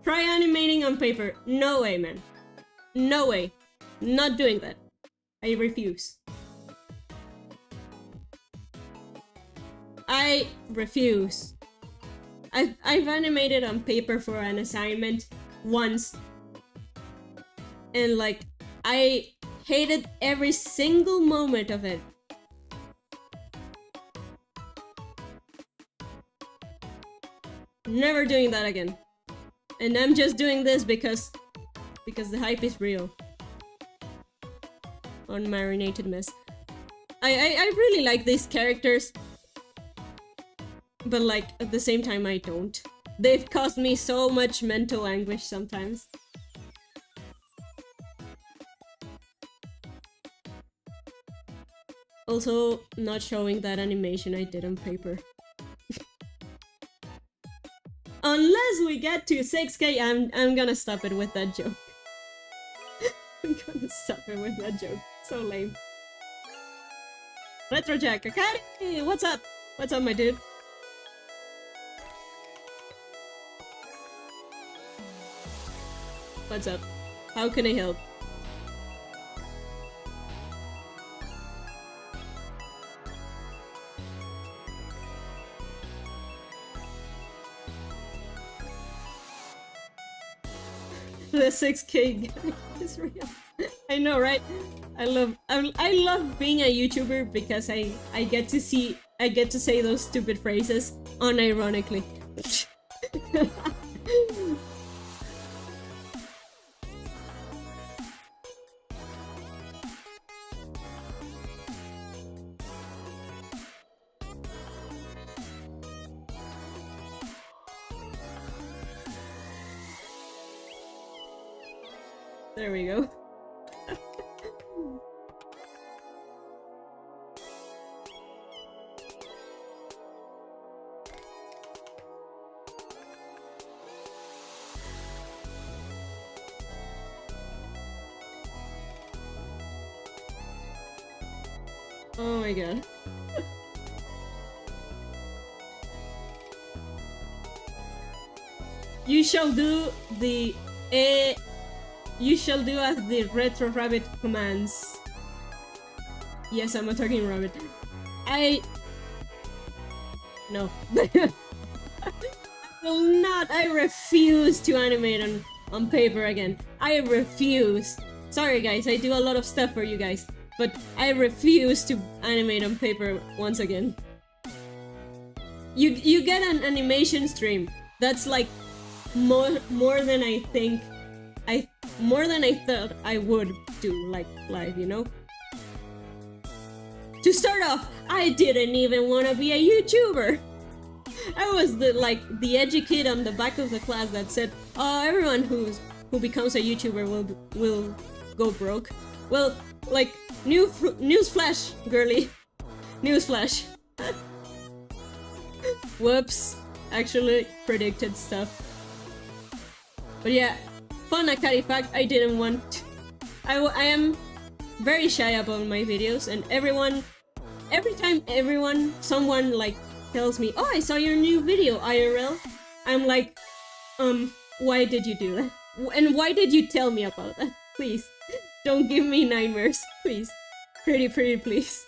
Try animating on paper. No way, man. No way. Not doing that. I refuse. I refuse. I've animated on paper for an assignment once. And like, I hated every single moment of it. Never doing that again. And I'm just doing this because the hype is real. Unmarinated mess. I really like these characters, but like at the same time I don't. They've caused me so much mental anguish sometimes. Also, not showing that animation I did on paper. Unless we get to 6K, I'm gonna stop it with that joke. I'm gonna stop it with that joke. So lame. Retrojack, Akari! What's up? What's up, my dude? What's up? How can I help? The 6K guy is real. I know, right? I love being a YouTuber because I get to say those stupid phrases unironically. There we go. Oh my god. You shall do the you shall do as the retro rabbit commands. Yes, I'm a talking rabbit. No. I will not. I refuse to animate on paper again. I refuse. Sorry guys, I do a lot of stuff for you guys, but I refuse to animate on paper once again. You get an animation stream that's like more than I think more than I thought I would do, like live, you know? To start off, I didn't even want to be a YouTuber. I was the edgy kid on the back of the class that said, "Oh, everyone who becomes a YouTuber will go broke." Well, like newsflash, girly, newsflash. Whoops, actually predicted stuff. But yeah, fun Akari fact, I didn't want. I am very shy about my videos, and every time someone like tells me, "Oh, I saw your new video, IRL," I'm like, why did you do that? And why did you tell me about that? Please, don't give me nightmares, please. Pretty, please.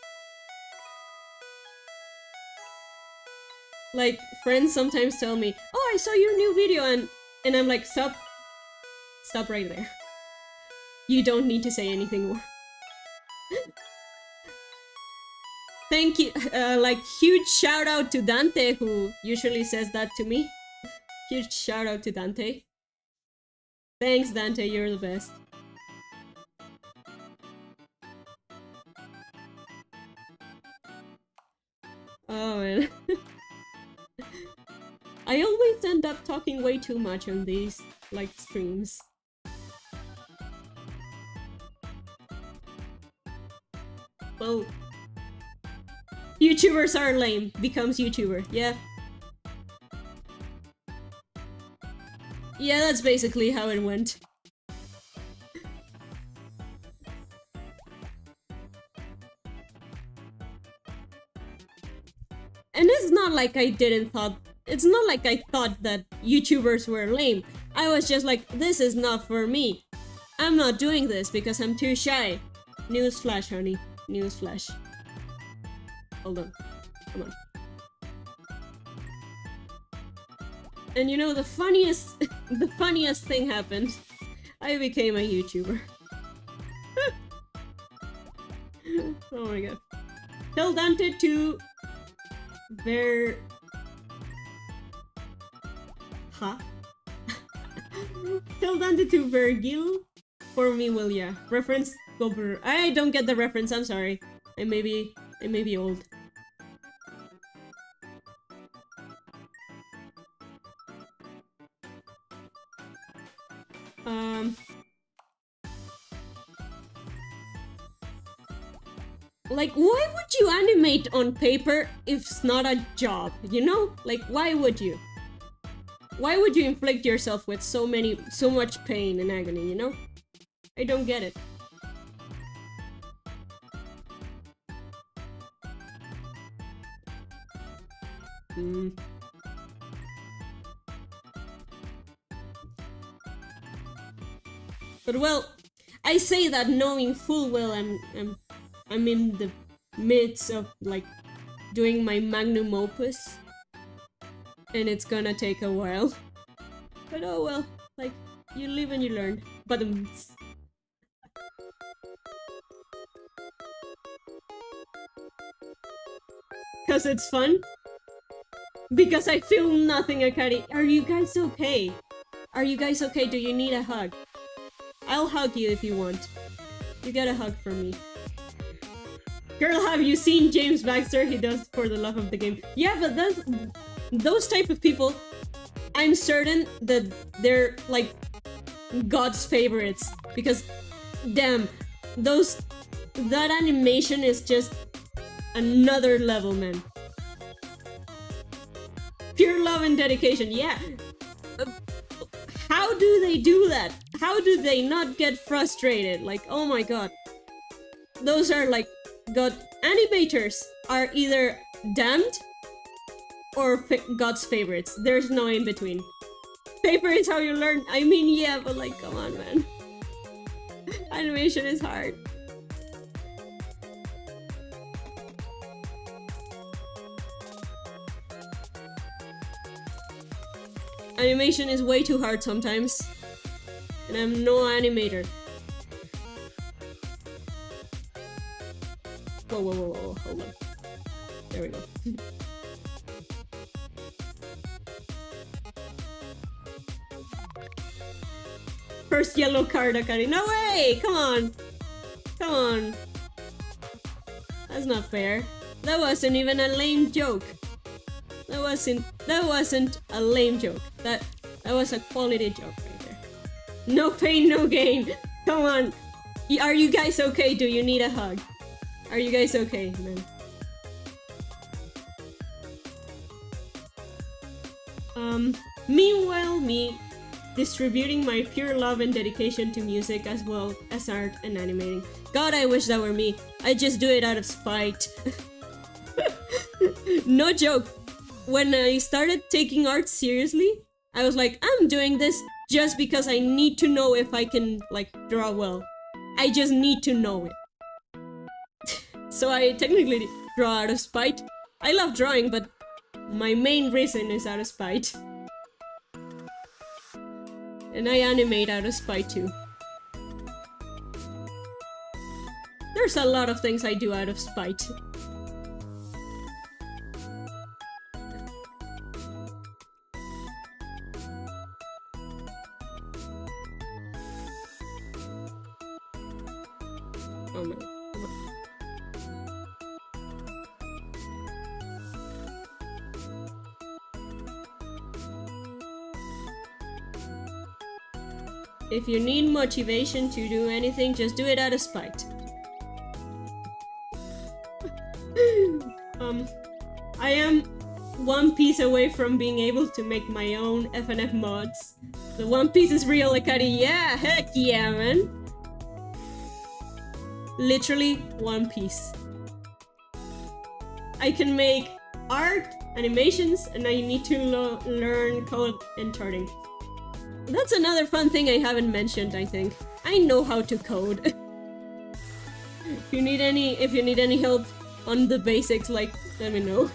Like, friends sometimes tell me, "Oh, I saw your new video," and I'm like, stop right there. You don't need to say anything more. Thank you, like, huge shout out to Dante, who usually says that to me. Huge shout out to Dante. Thanks, Dante, you're the best. Oh man. I always end up talking way too much on these, like, streams. Well, YouTubers are lame, becomes YouTuber, yeah. Yeah, that's basically how it went. And it's not like I thought that YouTubers were lame. I was just like, this is not for me. I'm not doing this because I'm too shy. Newsflash, honey. Newsflash. Hold on. Come on. And you know, the funniest thing happened. I became a YouTuber. Oh my god. Tell Dante to Tell Dante to Virgil for me, will ya? Reference Gober. I don't get the reference, I'm sorry. I may be old. Like, why would you animate on paper if it's not a job, you know? Like, why would you? Why would you inflict yourself with so much pain and agony, you know? I don't get it. But well, I say that knowing full well I'm in the midst of, like, doing my magnum opus, and it's gonna take a while. But oh well, like, you live and you learn. But because it's fun. Because I feel nothing, Akari. Are you guys okay? Are you guys okay? Do you need a hug? I'll hug you if you want. You get a hug from me. Girl, have you seen James Baxter? He does for the love of the game. Yeah, but those type of people, I'm certain that they're like God's favorites because damn, that animation is just another level, man. Pure love and dedication, yeah. How do they do that? How do they not get frustrated? Like, oh my god. Those are like, god, animators are either damned or God's favorites. There's no in between. Paper is how you learn. I mean, yeah, but like, come on, man. Animation is hard. Animation is way too hard sometimes. And I'm no animator. Whoa, whoa, whoa, whoa, hold on. There we go. First yellow card, Akari. No way! Come on! Come on. That's not fair. That wasn't even a lame joke. That wasn't a lame joke. That was a quality joke right there. No pain, no gain. Come on. Are you guys okay? Do you need a hug? Are you guys okay, man? Meanwhile, me distributing my pure love and dedication to music as well as art and animating. God, I wish that were me. I just do it out of spite. No joke. When I started taking art seriously, I was like, I'm doing this just because I need to know if I can, like, draw well. I just need to know it. So I technically draw out of spite. I love drawing, but my main reason is out of spite. And I animate out of spite too. There's a lot of things I do out of spite. Oh no, come on. If you need motivation to do anything, just do it out of spite. I am one piece away from being able to make my own FNF mods. The One Piece is real, Akari. Yeah, heck yeah, man. Literally One Piece. I can make art, animations, and I need to learn code and charting. That's another fun thing I haven't mentioned, I think. I know how to code. If you need any help on the basics, like, let me know.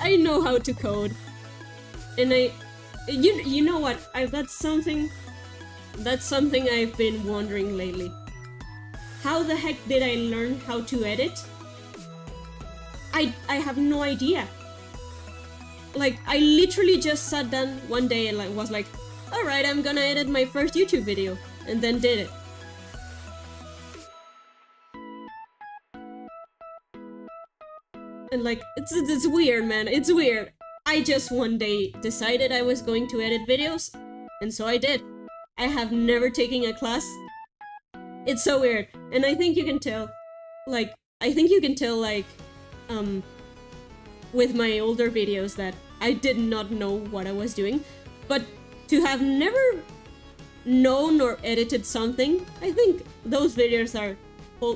I know how to code. And you know what? That's something I've been wondering lately. How the heck did I learn how to edit? I have no idea. Like, I literally just sat down one day and like was like, alright, I'm gonna edit my first YouTube video, and then did it. And like, it's weird, man, it's weird. I just one day decided I was going to edit videos, and so I did. I have never taken a class. It's so weird, and I think you can tell, with my older videos that I did not know what I was doing, but to have never known or edited something, I think those videos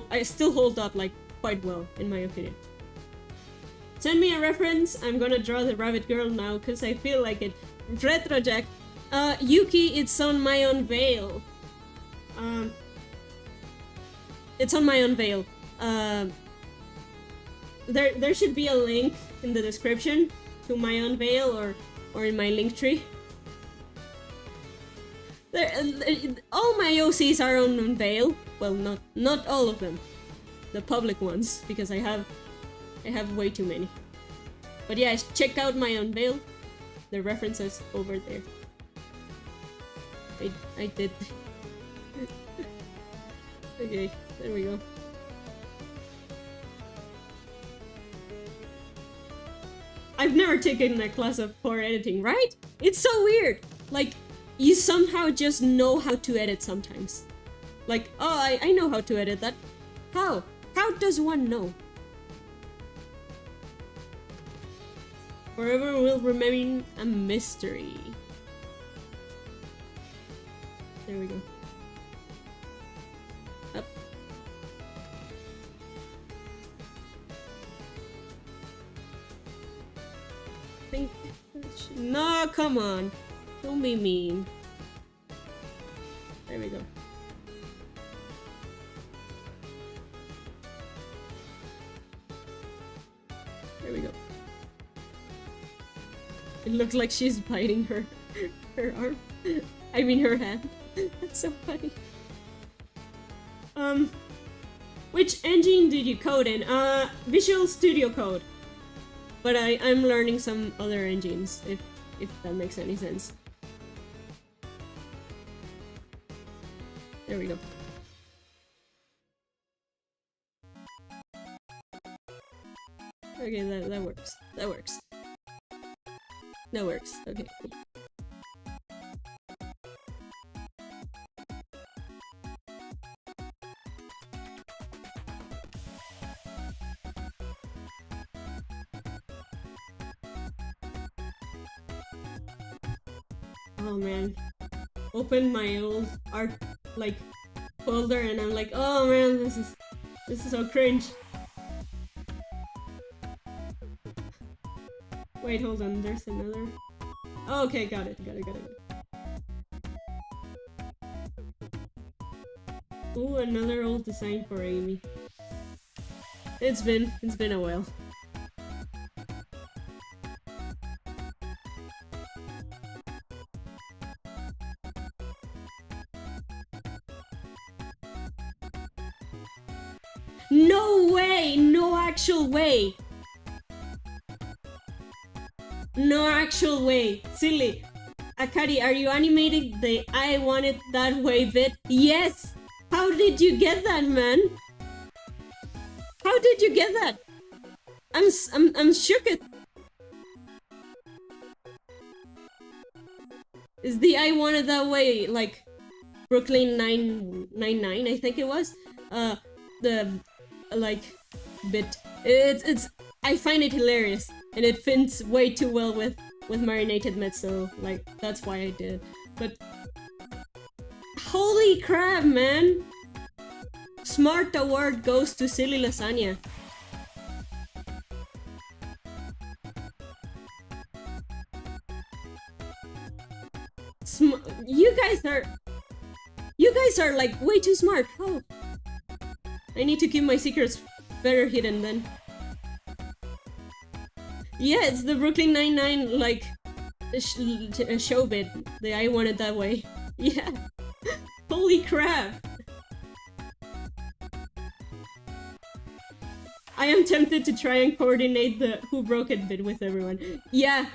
I still hold up like quite well, in my opinion. Send me a reference. I'm gonna draw the rabbit girl now because I feel like it. Retrojack. Yuki, it's on my unveil. It's on my unveil. There should be a link in the description to my unveil or in my link tree. All my OCs are on unveil. Well, not all of them, the public ones, because I have way too many. But yeah, check out my unveil. The references over there. I did. Okay, there we go. I've never taken a class of core editing, right? It's so weird. Like, you somehow just know how to edit sometimes. Like, oh, I know how to edit that. How? How does one know? Forever will remain a mystery. There we go. Up. Think. No, come on. Don't be mean. There we go. There we go. It looks like she's biting her arm. I mean her hand. That's so funny. Which engine did you code in? Visual Studio Code. But I'm learning some other engines, if that makes any sense. There we go. Okay, that works. That works. That works. Okay. Oh man. Open my old art like folder and I'm like, oh man, this is so cringe. Wait, hold on, there's another. Oh, okay, got it. Ooh, another old design for Amy. It's been a while. No way! No actual way! No actual way! Silly! Akari, are you animating the I want it that way bit? Yes! How did you get that, man? How did you get that? I'm shook it. Is the I want it that way like Brooklyn 999, I think it was? The like bit. It's I find it hilarious and it fits way too well with marinated meat, so like that's why I did it. But holy crap, man! Smart award goes to Silly Lasagna. You guys are like way too smart. Oh, I need to keep my secrets better hidden then. Yeah, it's the Brooklyn Nine-Nine like show bit. The I want it that way. Yeah. Holy crap! I am tempted to try and coordinate the who broke it bit with everyone. Yeah,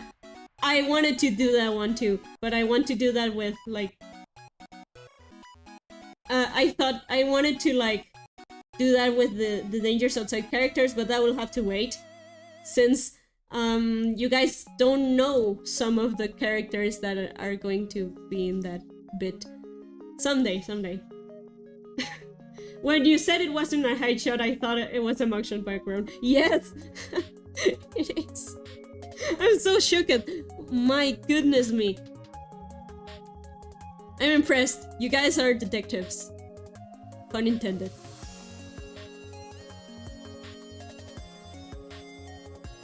I wanted to do that one too, but I want to do that with like. I thought I wanted to like do that with the Dangers Outside characters, but that will have to wait, since you guys don't know some of the characters that are going to be in that bit. Someday. When you said it wasn't a height shot, I thought it was a motion background. Yes! It is. I'm so shook at. My goodness me. I'm impressed. You guys are detectives. Pun intended.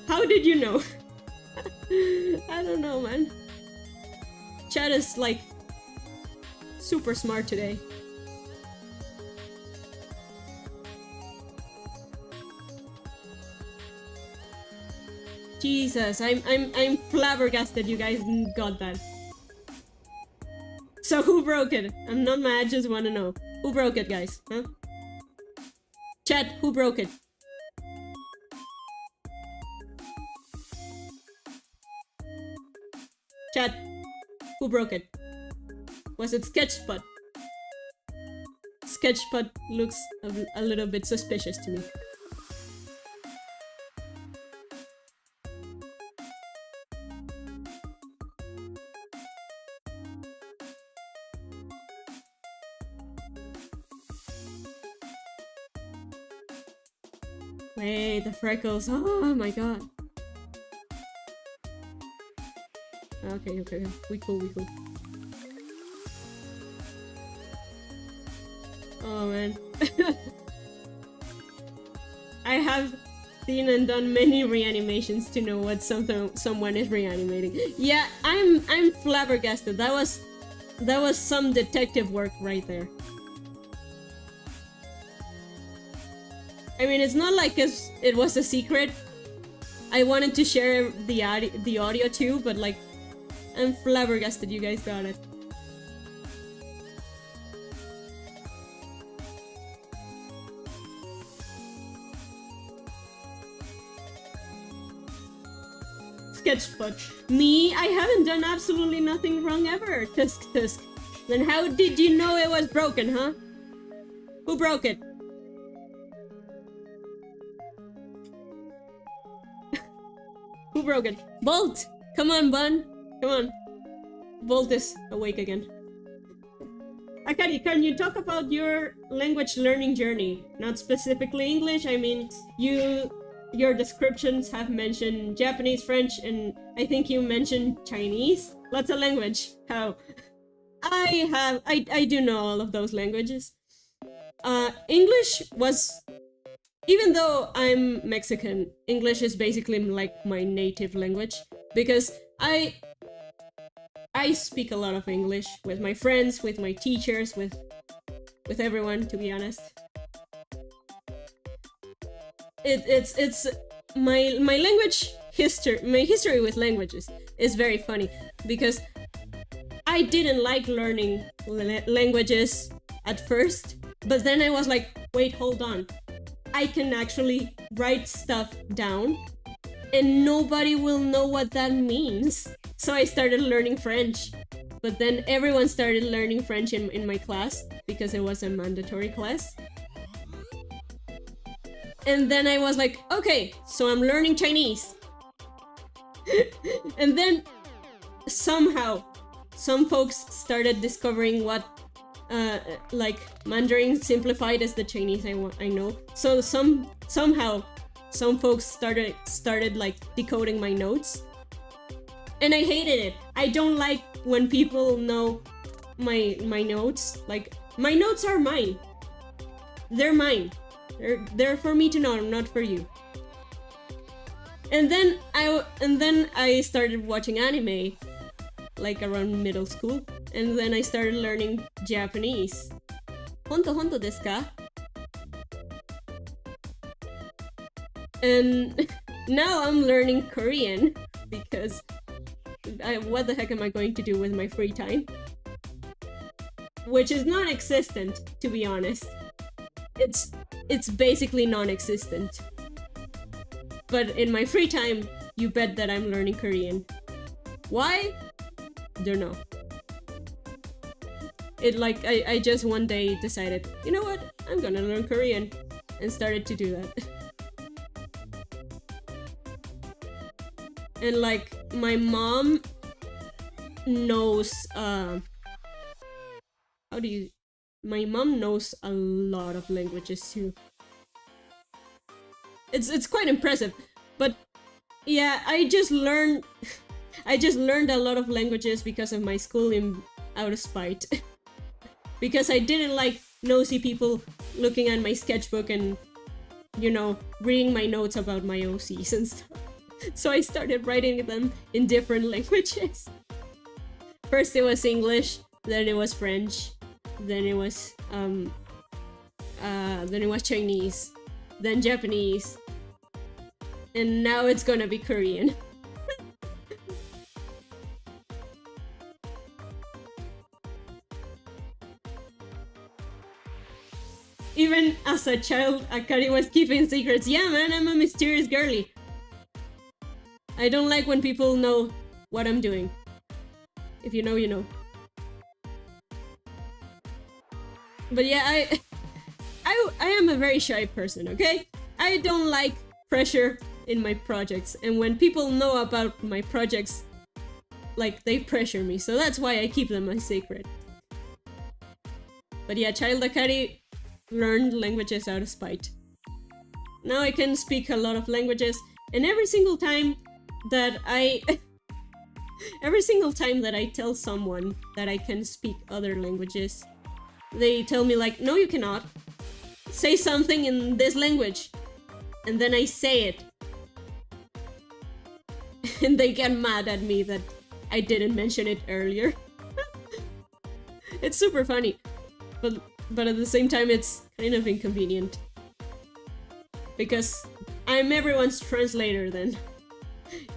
How did you know? I don't know, man. Chat is like super smart today. Jesus, I'm flabbergasted you guys got that. So who broke it? I'm not mad, just wanna know. Who broke it, guys? Huh? Chat, who broke it? Chat, who broke it? Was it Sketchpot? Sketchpot looks a little bit suspicious to me. Wait, the freckles. Oh my god. Okay, okay. We cool, we cool. Oh man. I have seen and done many reanimations to know what someone is reanimating. Yeah, I'm flabbergasted. That was some detective work right there. I mean, it's not like it was a secret. I wanted to share the audio too, but like, I'm flabbergasted you guys got it. Sketchbook. Me? I haven't done absolutely nothing wrong ever. Tusk tusk. Then how did you know it was broken, huh? Who broke it? Who broke it? Bolt! Come on, Bun. Come on. Bolt is awake again. Akari, can you talk about your language learning journey? Not specifically English, I mean, your descriptions have mentioned Japanese, French, and I think you mentioned Chinese. Lots of language. How? I do know all of those languages. English was, even though I'm Mexican, English is basically like my native language because I speak a lot of English with my friends, with my teachers, with everyone, to be honest. It's my language history, my history with languages is very funny because I didn't like learning languages at first, but then I was like, wait, hold on. I can actually write stuff down and nobody will know what that means. So I started learning French, but then everyone started learning French in my class because it was a mandatory class. And then I was like, okay, so I'm learning Chinese. And then somehow some folks started discovering what like Mandarin simplified is the Chinese I know. So somehow some folks started like decoding my notes. And I hated it. I don't like when people know my notes. Like, my notes are mine. They're mine. They're for me to know, not for you. And then I started watching anime, like around middle school, and then I started learning Japanese. Honto honto desu ka? And now I'm learning Korean because what the heck am I going to do with my free time? Which is non-existent, to be honest. It's basically non-existent. But in my free time, you bet that I'm learning Korean. Why? Don't know. I just one day decided, you know what? I'm gonna learn Korean, and started to do that. And like, my mom knows my mom knows a lot of languages too. It's quite impressive. But yeah, I just learned a lot of languages because of my schooling out of spite. Because I didn't like nosy people looking at my sketchbook and, you know, reading my notes about my OCs and stuff. So I started writing them in different languages. First it was English, then it was French, then it was Chinese, then Japanese, and now it's gonna be Korean. Even as a child, Akari was keeping secrets. Yeah, man, I'm a mysterious girly. I don't like when people know what I'm doing. If you know, you know. But yeah, I am a very shy person, okay? I don't like pressure in my projects, and when people know about my projects, like, they pressure me, so that's why I keep them a secret. But yeah, child Akari learned languages out of spite. Now I can speak a lot of languages, and every single time that I tell someone that I can speak other languages, they tell me like, no you cannot. Say something in this language. And then I say it. And they get mad at me that I didn't mention it earlier. It's super funny. But at the same time it's kind of inconvenient. Because I'm everyone's translator then.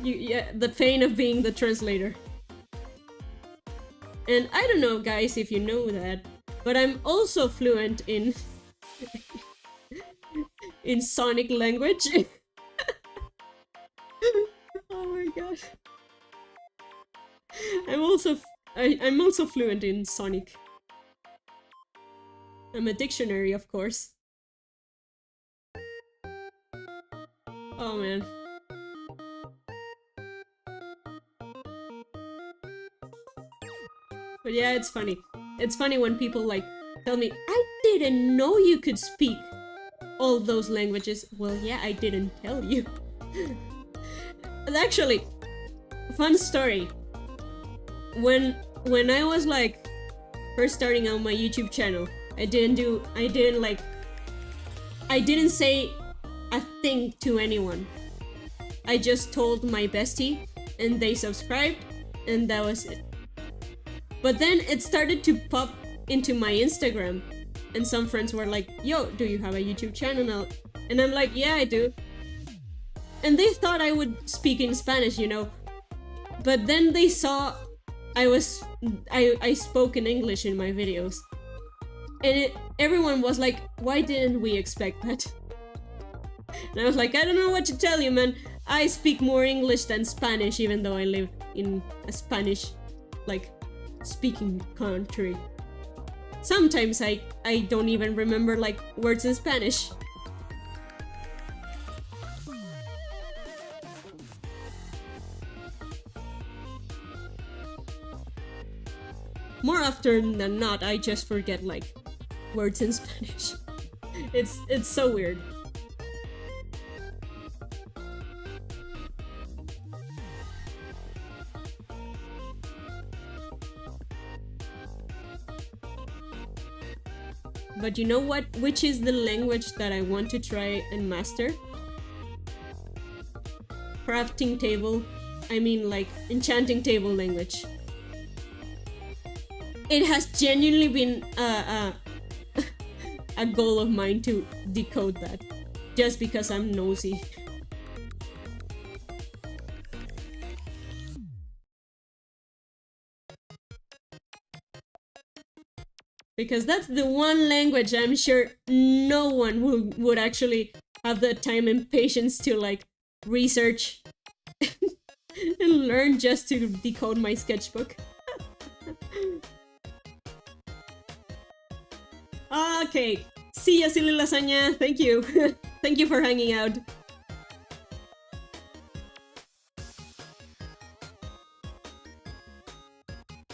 Yeah, the pain of being the translator. And I don't know guys if you know that, but I'm also fluent in in Sonic language. Oh my god. I'm also fluent in Sonic. I'm a dictionary, of course. Oh man. But yeah, it's funny. It's funny when people like tell me, I didn't know you could speak all those languages. Well, yeah, I didn't tell you. Actually, fun story. When I was like first starting out my YouTube channel, I didn't say a thing to anyone. I just told my bestie and they subscribed and that was it. But then it started to pop into my Instagram and some friends were like, yo, do you have a YouTube channel now? And I'm like, yeah, I do. And they thought I would speak in Spanish, you know. But then they saw I spoke in English in my videos. And everyone was like, why didn't we expect that? And I was like, I don't know what to tell you, man. I speak more English than Spanish, even though I live in a Spanish, like, speaking country. Sometimes I don't even remember, like, words in Spanish. More often than not, I just forget, like, words in Spanish. It's so weird. But you know what? Which is the language that I want to try and master? Crafting table. I mean, like, enchanting table language. It has genuinely been a goal of mine to decode that. Just because I'm nosy. Because that's the one language I'm sure no one would actually have the time and patience to, like, research and learn just to decode my sketchbook. Okay, see ya, silly lasagna. Thank you. Thank you for hanging out.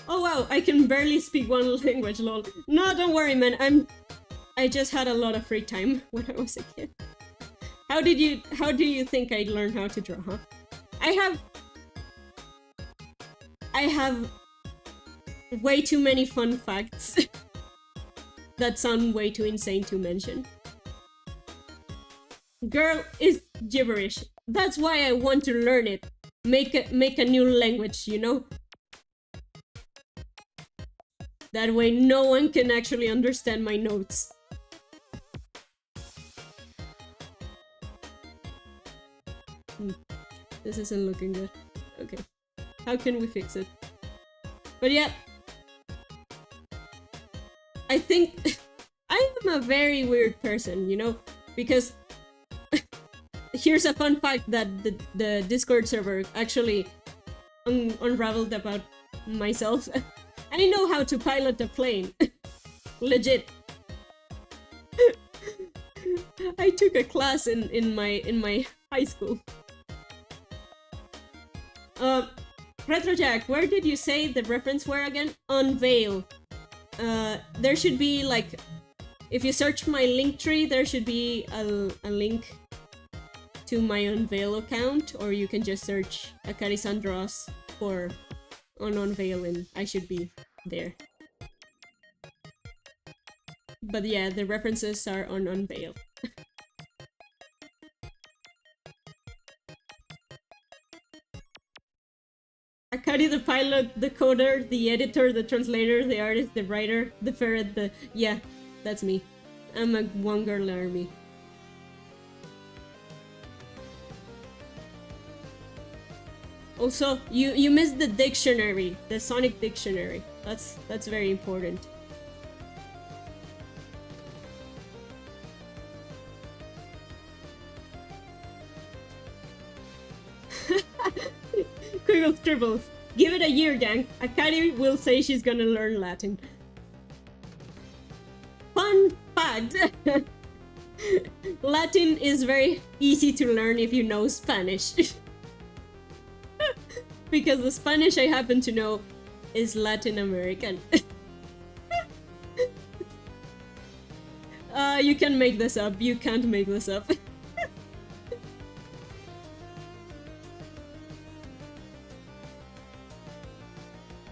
Oh wow, I can barely speak one language, lol. No, don't worry, man. I just had a lot of free time when I was a kid. How do you think I learned how to draw, huh? I have way too many fun facts that sound way too insane to mention. Girl is gibberish. That's why I want to learn it. Make a new language, you know? That way no one can actually understand my notes. This isn't looking good. Okay. How can we fix it? But yeah. I think I am a very weird person, you know? Because here's a fun fact that the Discord server actually unraveled about myself. I know how to pilot a plane. Legit. I took a class in my high school. Retrojack, where did you say the reference were again? Unveil. There should be, like, if you search my link tree, there should be a link to my Unveil account, or you can just search akarisandraws for on Unveil and I should be there. But yeah, the references are on Unveil. Akari, the pilot, the coder, the editor, the translator, the artist, the writer, the ferret, the... Yeah, that's me. I'm a one-girl army. Also, you missed the dictionary, the Sonic dictionary. That's very important. Quiggle scribbles. Give it a year, gang. Akari will say she's gonna learn Latin. Fun fact! Latin is very easy to learn if you know Spanish. Because the Spanish I happen to know is Latin American. You can make this up. You can't make this up.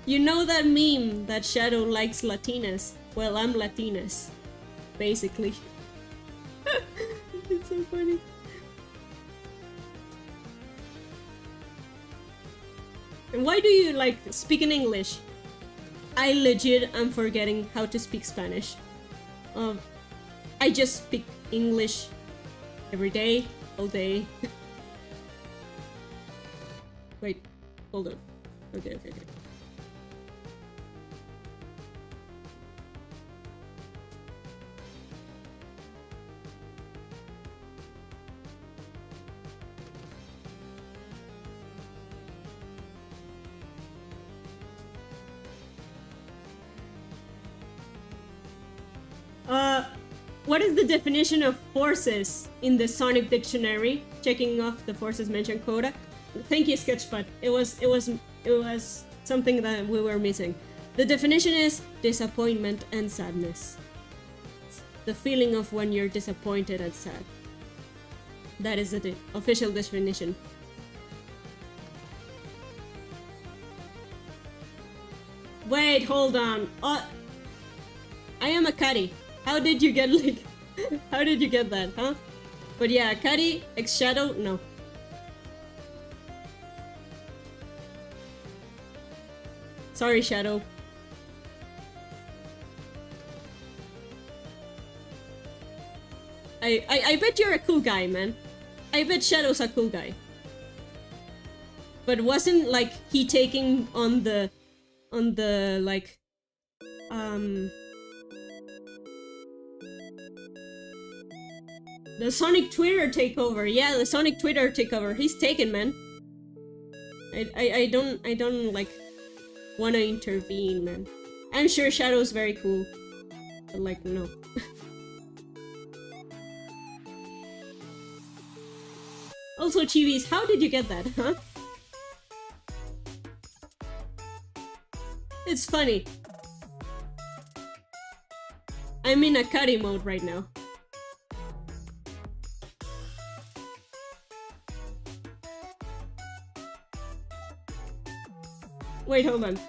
You know that meme that Shadow likes Latinas? Well, I'm Latinas, basically. It's so funny. And why do you like speak in English? I legit am forgetting how to speak Spanish. I just speak English every day, all day. Wait, hold on. Okay. What is the definition of forces in the Sonic dictionary? Checking off the forces mentioned quota. Thank you, Sketchpad. It was something that we were missing. The definition is disappointment and sadness. The feeling of when you're disappointed and sad. That is the official definition. Wait, hold on. I am Akari. How did you get how did you get that, huh? But yeah, Akari, X Shadow, no. Sorry, Shadow. I bet you're a cool guy, man. I bet Shadow's a cool guy. But wasn't like he taking on the like the Sonic Twitter takeover. Yeah, the Sonic Twitter takeover. He's taken, man. I don't like wanna intervene, man. I'm sure Shadow's very cool. But like, no. Also, Chivis, how did you get that, huh? It's funny. I'm in Akari mode right now. Wait, hold on.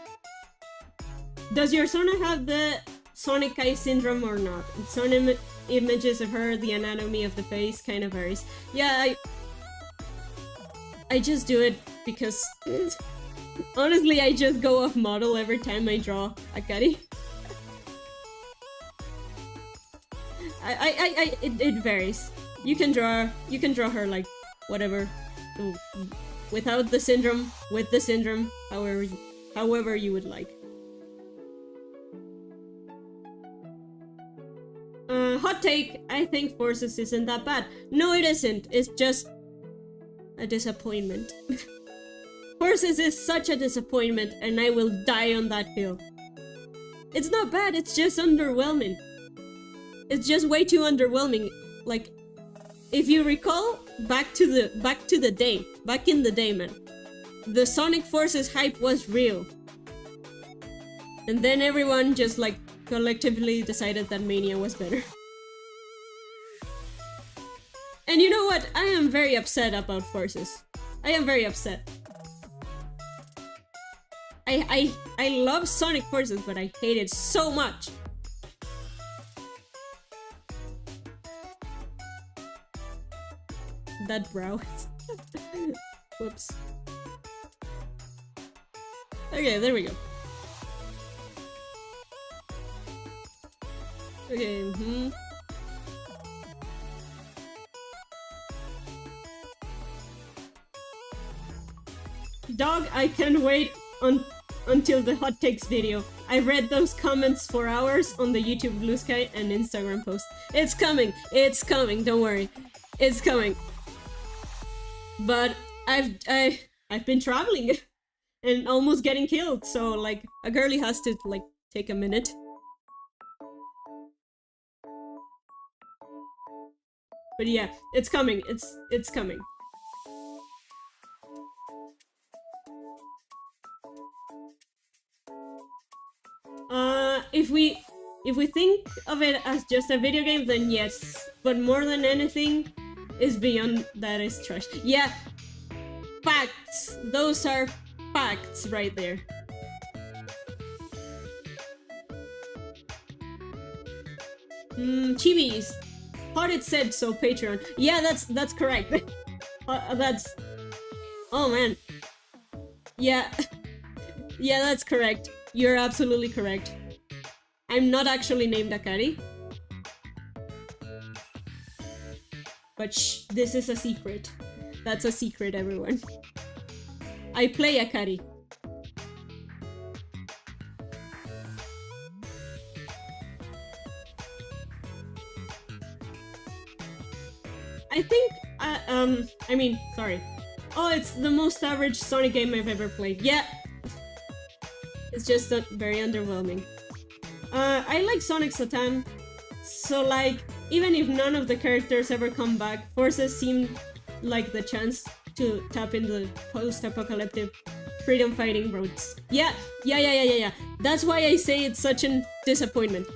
Does your Sona have the Sonic Eye syndrome or not? Some images of her, the anatomy of the face kind of varies. Yeah, I just do it because honestly, I just go off model every time I draw Akari. It varies. You can draw her like whatever, without the syndrome, with the syndrome, however you would like. Hot take, I think Forces isn't that bad. No, it isn't. It's just a disappointment. Forces is such a disappointment, and I will die on that hill. It's not bad, it's just underwhelming. It's just way too underwhelming. Like, if you recall, back in the day, man, the Sonic Forces hype was real. And then everyone just like collectively decided that Mania was better. And you know what? I am very upset about forces. I am very upset. I love Sonic Forces, but I hate it so much. That brow. Whoops. Okay, there we go. Okay, Dog, I can't wait until the hot takes video. I read those comments for hours on the YouTube Blue Sky and Instagram post. It's coming, don't worry. It's coming. But I've been traveling and almost getting killed, so like a girlie has to like take a minute. But yeah, it's coming. It's coming. If we think of it as just a video game, then yes. But more than anything, is beyond that is trash. Yeah, facts. Those are facts right there. Chibis. Thought it said so, Patreon. Yeah, that's correct. That's... Oh man. Yeah. Yeah, that's correct. You're absolutely correct. I'm not actually named Akari. But shh, this is a secret. That's a secret, everyone. I play Akari. I think, I mean, sorry. Oh, it's the most average Sonic game I've ever played. Yeah. It's just very underwhelming. I like Sonic Satan, so like, even if none of the characters ever come back, Forces seem like the chance to tap into the post-apocalyptic freedom fighting roads. Yeah. That's why I say it's such a disappointment.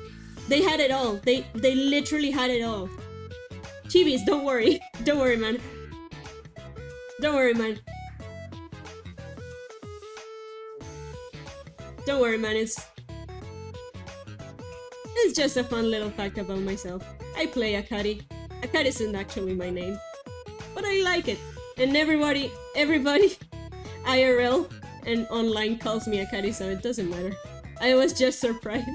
They had it all. They literally had it all. Chibis, don't worry. Don't worry, man. Don't worry, man. Don't worry, man. It's just a fun little fact about myself. I play Akari. Akari isn't actually my name, but I like it. And everybody IRL and online calls me Akari, so it doesn't matter. I was just surprised.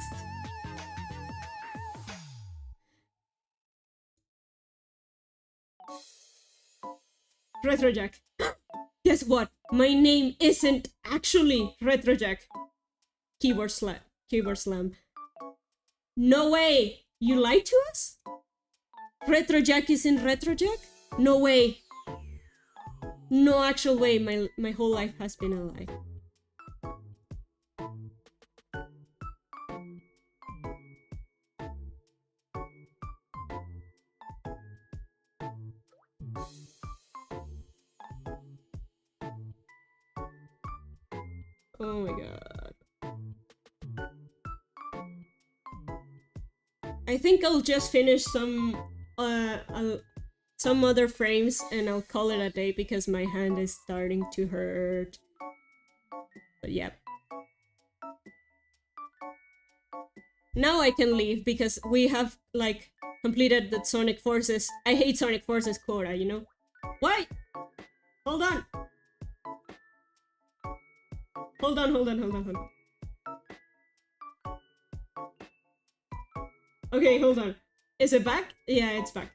Retrojack. Guess what? My name isn't actually Retrojack. Keyboard slam. No way! You lied to us? Retrojack isn't Retrojack? No way. No actual way. My whole life has been a lie. Oh my god. I think I'll just finish some other frames and I'll call it a day because my hand is starting to hurt. But yeah. Now I can leave because we have like completed the Sonic Forces. I hate Sonic Forces quota, you know? Why? Hold on. Hold on. Okay, hold on. Is it back? Yeah, it's back.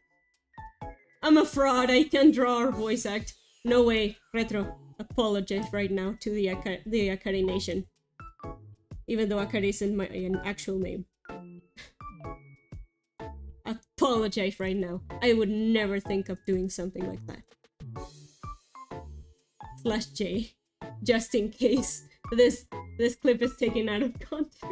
I'm a fraud. I can draw or voice act. No way. Retro. Apologize right now to the Akari Nation. Even though Akari isn't my actual name. Apologize right now. I would never think of doing something like that. /J. Just in case this clip is taken out of context.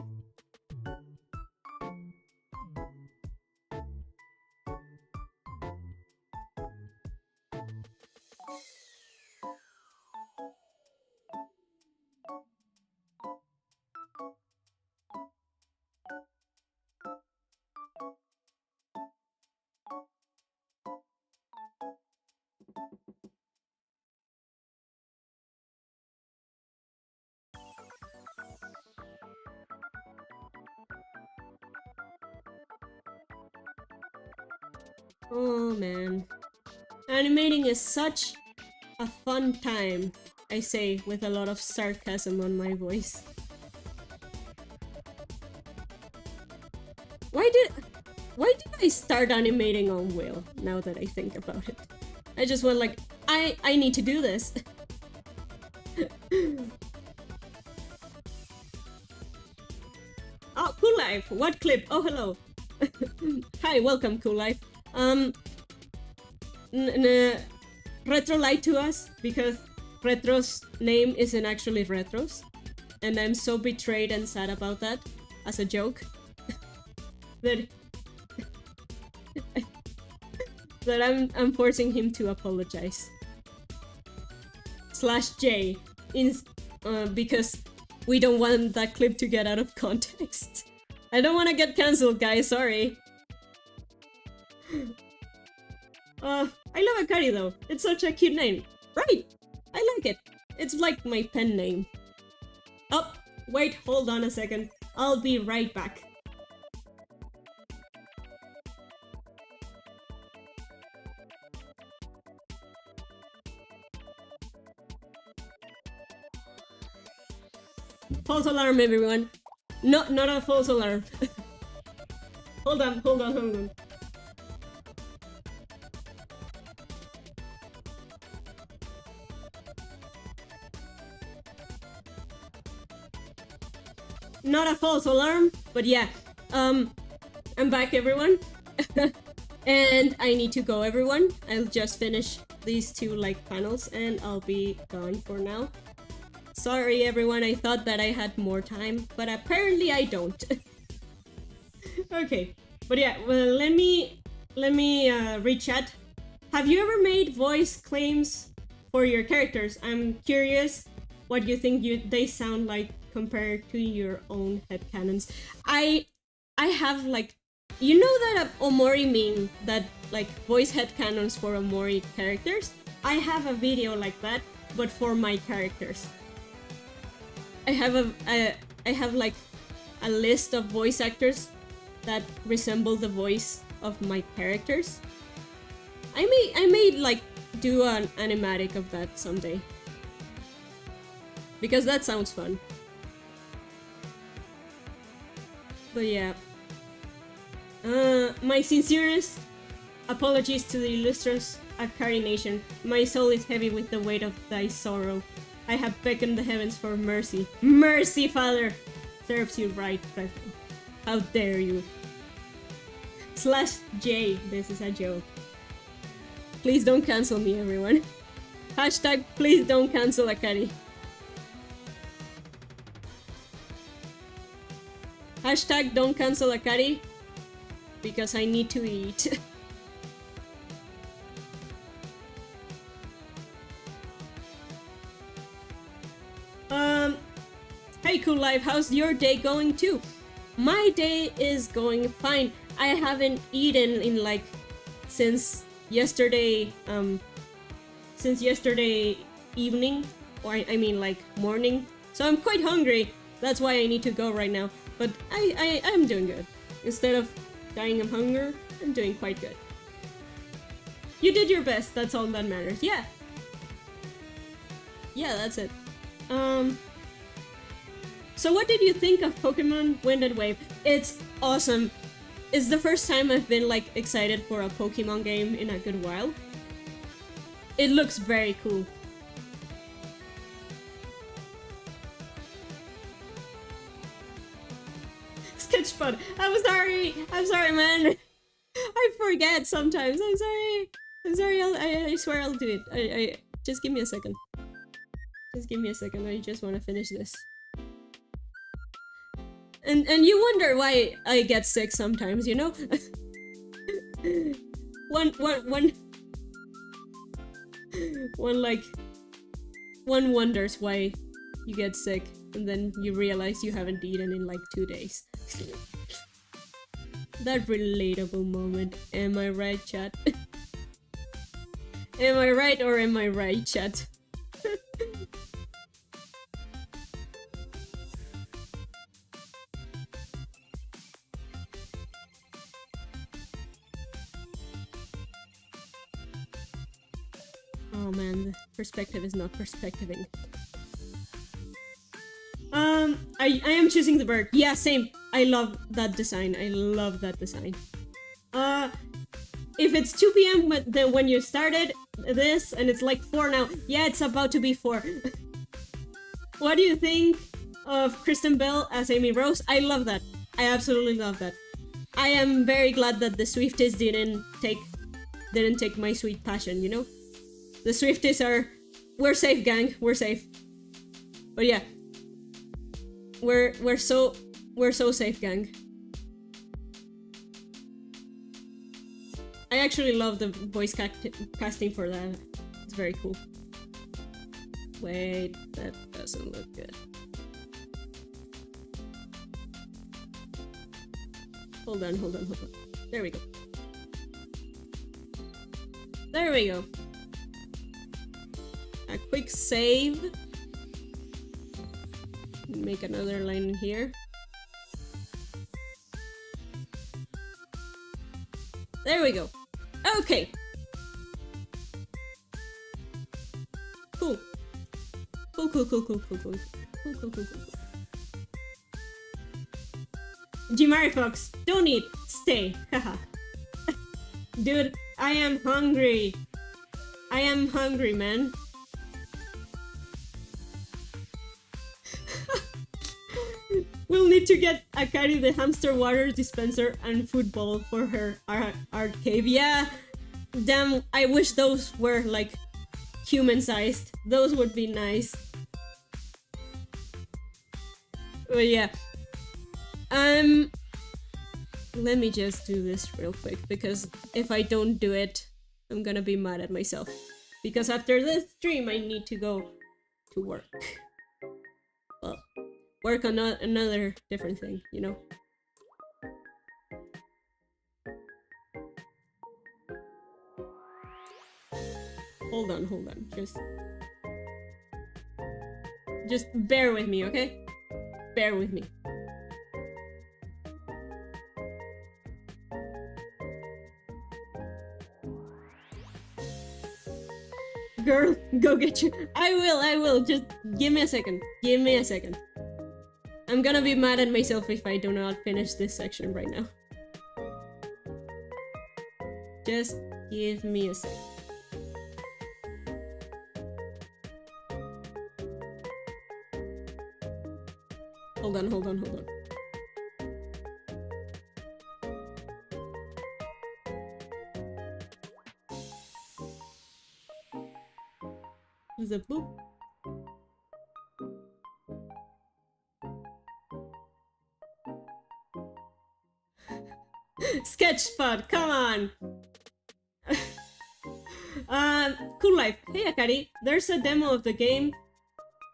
Oh man. Animating is such a fun time, I say with a lot of sarcasm on my voice. Why did I start animating on Will, now that I think about it? I just went like, I need to do this. Oh, Cool Life! What clip? Oh, hello. Hi, welcome, Cool Life. Retro lied to us because Retro's name isn't actually Retros, and I'm so betrayed and sad about that as a joke that that I'm forcing him to apologize. /J because we don't want that clip to get out of context. I don't want to get cancelled, guys. Sorry. I love Akari though. It's such a cute name. Right! I like it. It's like my pen name. Oh, wait, hold on a second. I'll be right back. False alarm, everyone. No, not a false alarm. Hold on. Not a false alarm, but yeah. I'm back, everyone. And I need to go, everyone. I'll just finish these two panels and I'll be gone for now. Sorry, everyone. I thought that I had more time, but apparently I don't. Okay, but yeah. Well, let me re-chat. Have you ever made voice claims for your characters? I'm curious what you think they sound like compared to your own headcanons. I have you know that Omori meme that voice headcanons for Omori characters? I have a video like that, but for my characters. I have a list of voice actors that resemble the voice of my characters. I may do an animatic of that someday. Because that sounds fun. But yeah. My sincerest apologies to the illustrious Akari Nation. My soul is heavy with the weight of thy sorrow. I have beckoned the heavens for mercy. Mercy, Father! Serves you right, Brethren. How dare you? /J, this is a joke. Please don't cancel me, everyone. Hashtag, please don't cancel Akari. Hashtag, don't cancel Akari. Because I need to eat. Hey Cool Life, how's your day going too? My day is going fine. I haven't eaten in since yesterday evening, or I mean morning. So I'm quite hungry. That's why I need to go right now. But I'm doing good. Instead of dying of hunger, I'm doing quite good. You did your best, that's all that matters. Yeah. Yeah, that's it. So what did you think of Pokemon Wind and Wave? It's awesome. It's the first time I've been excited for a Pokemon game in a good while. It looks very cool. Sketchpad. I'm sorry, man. I forget sometimes. I'm sorry. I swear I'll do it. I just give me a second. I just want to finish this. And you wonder why I get sick sometimes, you know? One wonders why you get sick, and then you realize you haven't eaten in 2 days. That relatable moment. Am I right, chat? Am I right or am I right, chat? Oh man, the perspective is not perspectiving. I am choosing the bird. Yeah, same. I love that design. I love that design. If it's 2 p.m. but then when you started this and it's like 4 now, yeah, it's about to be 4. What do you think of Kristen Bell as Amy Rose? I love that. I absolutely love that. I am very glad that the Swifties didn't take my sweet passion, you know? The Swifties are... We're safe, gang. We're safe. But yeah. We're so safe, gang. I actually love the voice casting for that. It's very cool. Wait, that doesn't look good. Hold on. There we go. There we go. A quick save. Make another line in here. There we go. Okay. Cool. Cool. Jimari Fox, don't eat, stay. Haha. Dude, I am hungry. I am hungry, man. We'll need to get Akari the hamster water dispenser and football for her art cave. Yeah, damn, I wish those were like human-sized. Those would be nice. But yeah. Let me just do this real quick, because if I don't do it, I'm gonna be mad at myself. Because after this stream, I need to go to work. Well, work on another different thing, you know? Hold on. Just bear with me, okay? Bear with me. Girl, go get you. I will. Just give me a second. I'm gonna be mad at myself if I do not finish this section right now. Just give me a second. Hold on. There's a boop. Sketch spot, come on! Cool Life. Hey Akari, there's a demo of the game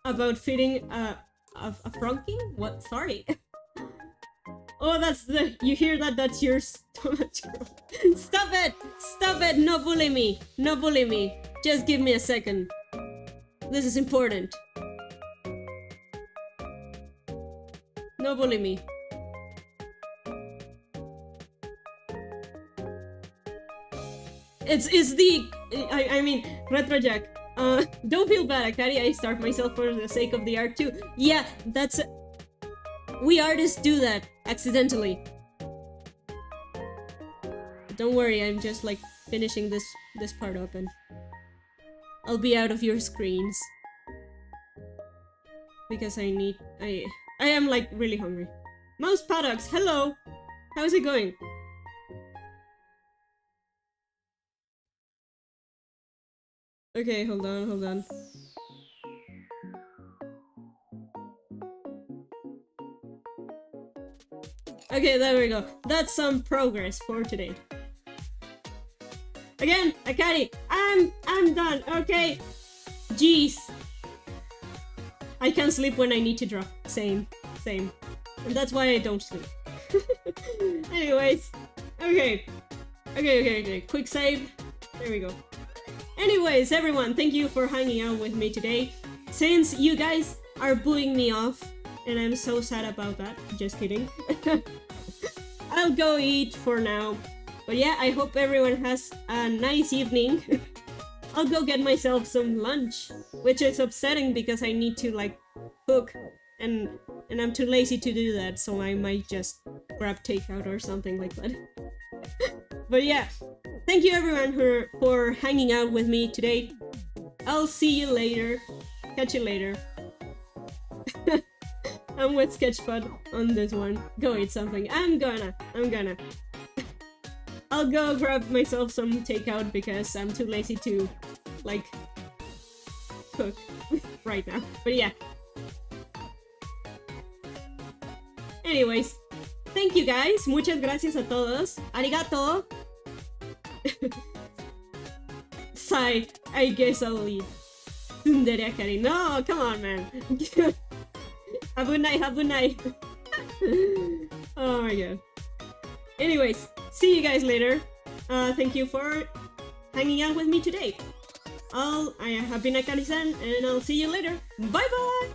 about feeding a froggy? What? Sorry. Oh, that's the... You hear that? That's your stomach. Stop it! No bully me! Just give me a second. This is important. No bully me. It's the... I mean, Retrojack. Don't feel bad, Akari. I starve myself for the sake of the art too. Yeah, that's... We artists do that, accidentally. Don't worry, I'm just like finishing this part up and I'll be out of your screens. Because I am like really hungry. Mouse Paddocks, hello! How's it going? Okay, hold on. Okay, there we go. That's some progress for today. Again, Akari, I'm done, okay? Jeez. I can't sleep when I need to draw. Same. And that's why I don't sleep. Anyways, okay. Quick save. There we go. Anyways, everyone, thank you for hanging out with me today. Since you guys are booing me off, and I'm so sad about that, just kidding. I'll go eat for now. But yeah, I hope everyone has a nice evening. I'll go get myself some lunch, which is upsetting because I need to like cook, and I'm too lazy to do that, so I might just grab takeout or something like that. But yeah, thank you everyone for hanging out with me today. I'll see you later. Catch you later. I'm with Sketchpad on this one. Go eat something. I'm gonna. I'll go grab myself some takeout because I'm too lazy to, like, cook right now. But yeah. Anyways, thank you guys. Muchas gracias a todos. Arigato. Sigh. I guess I'll leave. Tsundere Akari. No, come on, man. Habunai. Oh my god. Anyways, see you guys later. Thank you for hanging out with me today. I have been Akari-san, and I'll see you later. Bye bye!